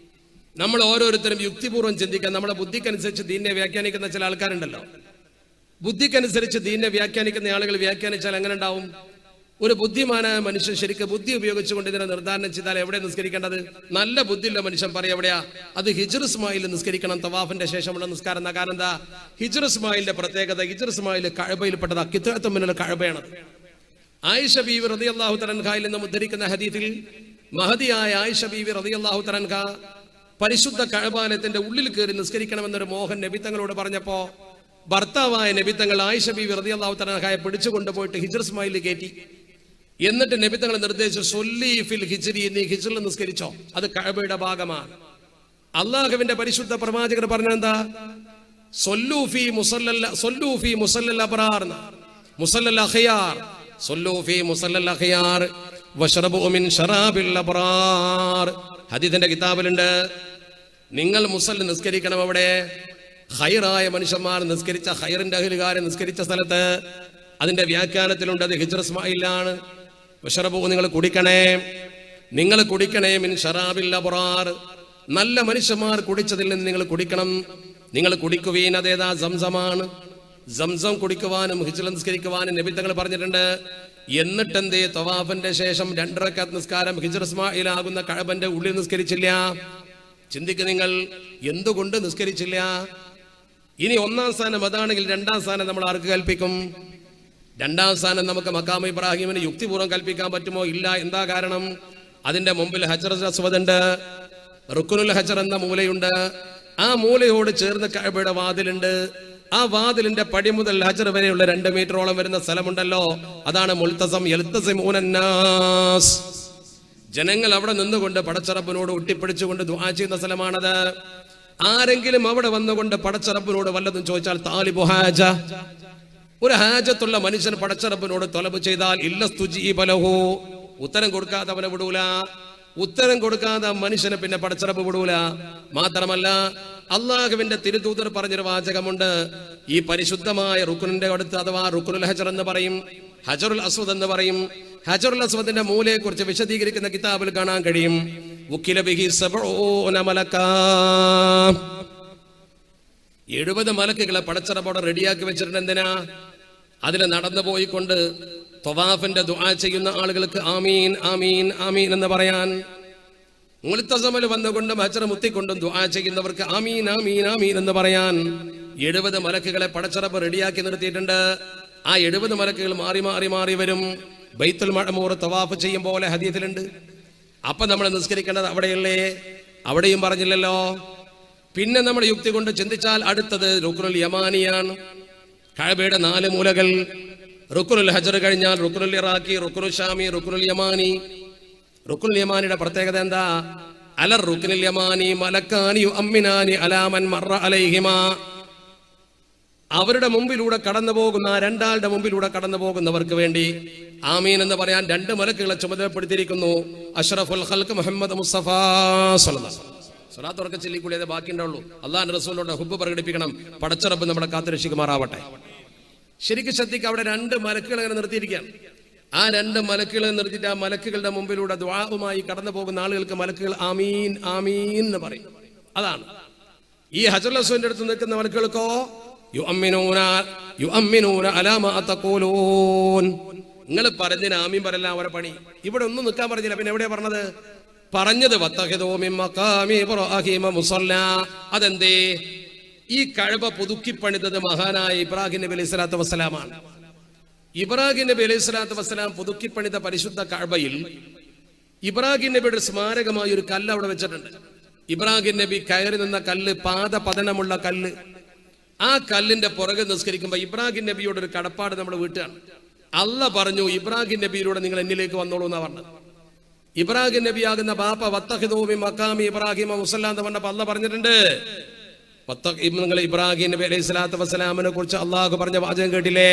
നമ്മൾ ഓരോരുത്തരും യുക്തിപൂർവ്വം ചിന്തിക്കാൻ. നമ്മുടെ ബുദ്ധിക്കനുസരിച്ച് ദീനിനെ വ്യാഖ്യാനിക്കുന്ന ചില ആൾക്കാരുണ്ടല്ലോ. ബുദ്ധിക്കനുസരിച്ച് ദീനിനെ വ്യാഖ്യാനിക്കുന്ന ആളുകൾ വ്യാഖ്യാനിച്ചാൽ എങ്ങനെ ഉണ്ടാവും? ഒരു ബുദ്ധിമാനായ മനുഷ്യൻ ശരിക്കും ബുദ്ധി ഉപയോഗിച്ചുകൊണ്ട് ഇതിനെ നിർദ്ധാരണം ചെയ്താൽ എവിടെ നിസ്കരിക്കേണ്ടത്? നല്ല ബുദ്ധിയുള്ള മനുഷ്യൻ പറയും എവിടെയാ? അത് ഹിജ്ർ ഇസ്മായിൽ നിസ്കരിക്കണം, തവാഫിന്റെ ശേഷമുള്ള നിസ്കാരം. എന്ന കാരണം എന്താ? ഹിജ്ർ ഇസ്മായിലിന്റെ പ്രത്യേകത, ഹിജ്ർ ഇസ്മായിൽ കഅബയിൽപ്പെട്ടതാ, കിത്അത്തും മിനൽ കഅബയാണ്. ആയിഷ ബീവി റളിയല്ലാഹു തആല അൻഹയിൽ നിന്ന് ഉദ്ധരിക്കുന്ന ഹദീസിൽ മഹദിയായ ആയിഷ ബീവി റളിയല്ലാഹു തആല അൻഹ പരിശുദ്ധ കഅബാലയത്തിന്റെ ഉള്ളിൽ കയറി നിസ്കരിക്കണമെന്നൊരു മോഹൻ നബി തങ്ങളോട് പറഞ്ഞപ്പോ ഭർത്താവായ നബി തങ്ങൾ ആയിഷ ബീവി റളിയല്ലാഹു തആല അൻഹയെ പിടിച്ചു കൊണ്ടുപോയിട്ട് ഹിജ്ർ ഇസ്മായിൽ കയറ്റി. എന്നിട്ട് നബി തങ്ങൾ നിർദ്ദേശിച്ചു, സൊല്ലി ഫിൽ ഹിജ്രി, നീ ഹിജ്റിൽ നിസ്കരിച്ചോ, അത് കഅബയുടെ ഭാഗമാണ്. അള്ളാഹുവിന്റെ പരിശുദ്ധ പ്രവാചകർ പറഞ്ഞെന്താ? സൊല്ലൂ ഫീ മുസല്ലൽ അബ്റാർ, മുസല്ലൽ അഖിയാർ, സൊല്ലൂ ഫീ മുസല്ലൽ അഖിയാർ വശ്റബൂ മിൻ ശറാബിൽ അബ്റാർ. ഹദീസിന്റെ കിതാബിലുണ്ട്, നിങ്ങൾ മുസല്ല നിസ്കരിക്കണം അവിടെ ഖൈറായ മനുഷ്യന്മാർ നിസ്കരിച്ച, ഖൈറിന്റെ അഹ്ലുകാരെ നിസ്കരിച്ച സ്ഥലത്ത്. അതിന്റെ വ്യാഖ്യാനത്തിലുണ്ട് അത് ഹിജ്ർ ഇസ്മായിലാണ്. വശ്റബൂ, നിങ്ങൾ കുടിക്കണേ, നിങ്ങൾ കുടിക്കണേ മിൻ ശറാബിൽ അബ്റാർ, നല്ല മനുഷ്യന്മാർ കുടിച്ചതിൽ നിന്ന് നിങ്ങൾ കുടിക്കണം. നിങ്ങൾ കുടിക്കുവീൻ, അതേതാ? സംസമാണ്. സംസം കുടിക്കുവാനും ഹിജ്ർ നിസ്കരിക്കുവാനും നബി തങ്ങൾ പറഞ്ഞിട്ടുണ്ട്. എന്നിട്ടെന്തേ? തവാഫിന്റെ ശേഷം 2 റക്അത്ത് നിസ്കാരം ഹിജ്ർ ഇസ്മായിലാകുന്ന കഅബന്റെ ഉള്ളിൽ നിസ്കരിച്ചില്ല. ചിന്തിക്ക് നിങ്ങൾ, എന്തുകൊണ്ട് നിസ്കരിച്ചില്ല? ഇനി 1-ാം സ്ഥാനം അതാണെങ്കിൽ 2-ാം സ്ഥാനം നമ്മൾ ആർക്ക് കൽപ്പിക്കും? 2-ാം സ്ഥാനം നമുക്ക് മഖാം ഇബ്രാഹിമിന് യുക്തിപൂർവ്വം കൽപ്പിക്കാൻ പറ്റുമോ? ഇല്ല. എന്താ കാരണം? അതിന്റെ മുമ്പിൽ ഹജറുൽ അസ്വദ് ഉണ്ട്, റുക്നുൽ ഹജർ എന്ന മൂലയുണ്ട്. ആ മൂലയോട് ചേർന്ന് കഅബയുടെ വാതിലുണ്ട്. ആ വാതിലിന്റെ പടി മുതൽ ഹജർ വരെയുള്ള 2 മീറ്ററോളം വരുന്ന സ്ഥലമുണ്ടല്ലോ, അതാണ് മുൽതസം. യൽതസിമൂനന്നാസ്, ജനങ്ങൾ അവിടെ നിന്നുകൊണ്ട് പടച്ചറബിനോട് ഒട്ടിപ്പിടിച്ചുകൊണ്ട് ദുആ ചെയ്യുന്ന സ്ഥലമാണത്. ആരെങ്കിലും അവിടെ വന്നുകൊണ്ട് പടച്ചറബിനോട് വല്ലതും ചോദിച്ചാൽ, താലിബു ഹാജ, ഒരു ഹാജത്തുള്ള മനുഷ്യൻ പടച്ചറബിനോട് തൊലബ് ചെയ്താൽ, ഇല്ലസ്തുജീബ ലഹു, ഉത്തരം കൊടുക്കാതെ അവനെ വിടൂല. ഉത്തരം കൊടുക്കാതെ മനുഷ്യനെ പിന്നെ പടച്ചറബ് വിടൂല. മാത്രമല്ല, അള്ളാഹുവിന്റെ തിരുദൂതർ പറഞ്ഞൊരു വാചകമുണ്ട്, ഈ പരിശുദ്ധമായ റുക്നിന്റെ അടുത്ത്, അഥവാ റുക്നുൽ ഹജർ എന്ന് പറയും, ഹജറുൽ അസ്വദ് എന്ന് പറയും. ഹജറുൽ അസ്വദിന്റെ മൂലയെ കുറിച്ച് വിശദീകരിക്കുന്ന കിതാബിൽ കാണാൻ കഴിയും, 70 മലക്കുകളെ പടച്ചറബോടെ റെഡിയാക്കി വെച്ചിട്ടുണ്ട്. എന്തിനാ? അതിൽ നടന്നു പോയിക്കൊണ്ട് തവാഫിന്റെ ദുആ ചെയ്യുന്ന ആളുകൾക്ക് ആമീൻ ആമീൻ ആമീൻ എന്ന് പറയാൻ. മുൽതസമിൽ വന്നുകൊണ്ടും ഹജർ മുത്തിക്കൊണ്ടും ദുആ ചെയ്യുന്നവർക്ക് ആമീൻ ആമീൻ ആമീൻ എന്ന് പറയാൻ 70 മലക്കുകളെ പടച്ചറബ് റെഡിയാക്കി നിർത്തിയിട്ടുണ്ട്. ആ 70 മലക്കുകൾ മാറി മാറി മാറി വരും. ബൈത്തുൽ മഅമൂർ തവാഫ് ചെയ്യും പോലെ ഹദീസിലുണ്ട്. അപ്പൊ നമ്മൾ നിസ്കരിക്കേണ്ടത് അവിടെയല്ലേ? അവിടെയും പറഞ്ഞില്ലല്ലോ. പിന്നെ നമ്മൾ യുക്തി കൊണ്ട് ചിന്തിച്ചാൽ അടുത്തത് റുക്നുൽ യമാനിയാണ്. കഅബയുടെ 4 മൂലകൾ. റുക്നുൽ ഹജർ കഴിഞ്ഞാൽ റുക്നുൽ ഇറാഖി, റുക്നുൽ ഷാമി, റുക്നുൽ യമാനി. റുക്നുൽ യമാനിയുടെ പ്രത്യേകത എന്താ? അലർ റുക്നുൽ യമാനി മലക്കാനി യുഅമ്മിനാനി അലാ മൻ മറ അലൈഹിമാ. അവരുടെ മുമ്പിലൂടെ കടന്നു പോകുന്ന രണ്ടാളുടെ മുമ്പിലൂടെ കടന്നു പോകുന്നവർക്ക് വേണ്ടി ആമീൻ എന്ന് പറയാൻ 2 മലക്കുകളെ ചുമതലപ്പെടുത്തിയിരിക്കുന്നു. അഷ്റഫുൽ ഖൽഖ് മുഹമ്മദ് മുസ്തഫ സ്വല്ലല്ലാഹു അലൈഹി വസല്ലം. സ്വലാത്ത് ഉറക്കെ ചൊല്ലിക്കൂടിയതേ ബാക്കിയുണ്ടാവുള്ളൂ. അല്ലാഹുവിന്റെ റസൂലിന്റെ ഹുബ്ബ് പ്രകടിപ്പിക്കണം. പടച്ച റബ്ബ് നമ്മളെ കാത്തുരക്ഷിക്കുമാറാവട്ടെ. ശരിക്കും ശ്രദ്ധിക്കുക, അവിടെ 2 മലക്കുകൾ അങ്ങനെ നിർത്തിയിരിക്കുകയാണ്. ആ 2 മലക്കുകളെ നിർത്തിയിട്ട് ആ മലക്കുകളുടെ മുമ്പിലൂടെ ദുആവുമായി കടന്നു പോകുന്ന ആളുകൾക്ക് മലക്കുകൾ ആമീൻ ആമീൻ എന്ന് പറയും. അതാണ് ഈ ഹജറുൽ അസ്വദിന്റെ അടുത്ത് നിൽക്കുന്ന മലക്കുകൾക്കോ യുഅമ്മിനൂന അലാ മാ തഖൂലൂൻ, നിങ്ങൾ പറഞ്ഞതിന് ആമീൻ പറയല്ല അവരെ പണി. ഇവിടെ ഒന്നും നിൽക്കാൻ പറഞ്ഞില്ല. പിന്നെ എവിടെയാ പറഞ്ഞത് വത്തഖിദൂ മിൻ മഖാമി ഇബ്രാഹീമ മുസല്ല. അതെന്തേ? ഈ കഅബ പുതുക്കി പണിതത് മഹാനായ ഇബ്രാഹിം നബി അലൈഹി സ്വലാത്തു വസ്സലാമാണ്. ഇബ്രാഹിം നബി അലൈഹി സ്വലാത്തു വസ്സലാം പുതുക്കി പണിത പരിശുദ്ധ കഅബയിൽ ഇബ്രാഹിം നബിയുടെ സ്മാരകമായ ഒരു കല്ല് അവിടെ വെച്ചിട്ടുണ്ട്. ഇബ്രാഹിം നബി കയറി നിന്ന കല്ല്, പാദപതനമുള്ള കല്ല്. ആ കല്ലിന്റെ പുറകെ നിസ്കരിക്കുമ്പോ ഇബ്രാഹിം നബിയോട് ഒരു കടപ്പാട് നമ്മൾ വീട്ടുകയാണ്. അല്ലാഹ് പറഞ്ഞു, ഇബ്രാഹിം നബിയിലൂടെ നിങ്ങൾ എന്നിലേക്ക് വന്നോളൂ എന്നാ പറഞ്ഞത്. ഇബ്രാഹിം നബി ആകുന്ന ബാപ്പ വത്തഖിദൂ മിൻ മഖാമി ഇബ്രാഹീമ മുസല്ല എന്ന് പറഞ്ഞപ്പോൾ അല്ലാഹ് പറഞ്ഞിട്ടുണ്ട്. നിങ്ങൾ ഇബ്രാഹിം നബി അലൈഹി സ്വലാത്തു വസ്സലാമിനെ കുറിച്ച് അള്ളാഹു പറഞ്ഞ വാചകം കേട്ടില്ലേ?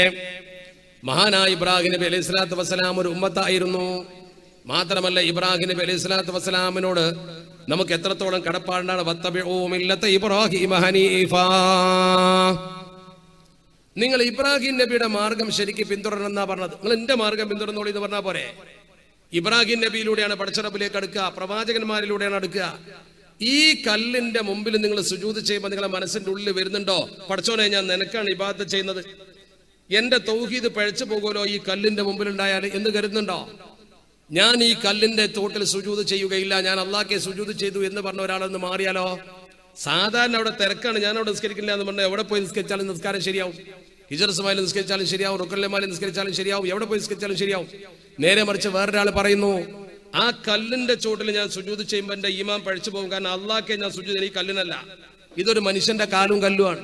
മഹാനായ ഇബ്രാഹിം നബി അലൈഹി സ്വലാത്തു വസ്സലാം ഒരു ഉമ്മത്തായിരുന്നു. മാത്രമല്ല ഇബ്രാഹിം നബി അലൈഹി സ്വലാത്തു വസ്സലാമിനോട് നമുക്ക് എത്രത്തോളം കടപ്പാടാണ്. വത്തബിഊ മില്ലത ഇബ്രാഹീമ ഹനീഫാ, നിങ്ങൾ ഇബ്രാഹിം നബിയുടെ മാർഗം ശരിക്ക് പിന്തുടരണം എന്നാ പറഞ്ഞത്. നിങ്ങൾ എന്റെ മാർഗം പിന്തുടർന്നോളൂ എന്ന് പറഞ്ഞാൽ പോരെ? ഇബ്രാഹിം നബിയിലൂടെയാണ് പടച്ചറബിലേക്ക് അടുക്കുക, പ്രവാചകന്മാരിലൂടെയാണ് അടുക്കുക. ഈ കല്ലിന്റെ മുമ്പിൽ നിങ്ങൾ സുജൂദ് ചെയ്യുമ്പോൾ നിങ്ങളുടെ മനസ്സിന്റെ ഉള്ളിൽ വരുന്നുണ്ടോ, പടച്ചോനെ ഞാൻ നിനക്കാണ് ഇബാദത്ത് ചെയ്യുന്നത്, എന്റെ തൗഹീദ് പഴച്ചു പോകുമല്ലോ ഈ കല്ലിന്റെ മുമ്പിലുണ്ടായാൽ എന്ന് കരുതുന്നുണ്ടോ? ഞാൻ ഈ കല്ലിന്റെ തോട്ടിൽ സുജൂദ് ചെയ്യുകയില്ല, ഞാൻ അള്ളാഹ്ക്കെ സുജൂദ് ചെയ്തു എന്ന് പറഞ്ഞ ഒരാളൊന്ന് മാറിയാലോ? സാധാരണ അവിടെ തിരക്കാണ്, ഞാൻ അവിടെ നിസ്കരിക്കില്ല എന്ന് പറഞ്ഞാൽ എവിടെ പോയി നിസ്കരിച്ചാലും നിസ്കാരം ശരിയാവും. ഹിജർസുമായി നിസ്കരിച്ചാലും ശരിയാവും, റുക്കല്ലമാലി നിസ്കരിച്ചാലും ശരിയാവും, എവിടെ പോയി നിസ്കരിച്ചാലും ശരിയാവും. നേരെ മറിച്ച് വേറൊരാൾ പറയുന്നു, ആ കല്ലിന്റെ ചോട്ടിൽ ഞാൻ സുജൂദ് ചെയ്യുമ്പോൾ എന്റെ ഈമാൻ പഴിച്ചു പോകും, കാരണം അള്ളാഹ്ക്കെ ഞാൻ സുജൂദ്, എനിക്ക് കല്ലിനല്ല. ഇതൊരു മനുഷ്യന്റെ കാലും കല്ലുമാണ്.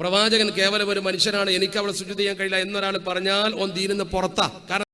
പ്രവാചകൻ കേവലം ഒരു മനുഷ്യനാണ്, എനിക്ക് അവിടെ സുജൂദ് ചെയ്യാൻ കഴിയില്ല എന്നൊരാൾ പറഞ്ഞാൽ ഓൻ ദീനിന്ന് പുറത്താ. കാരണം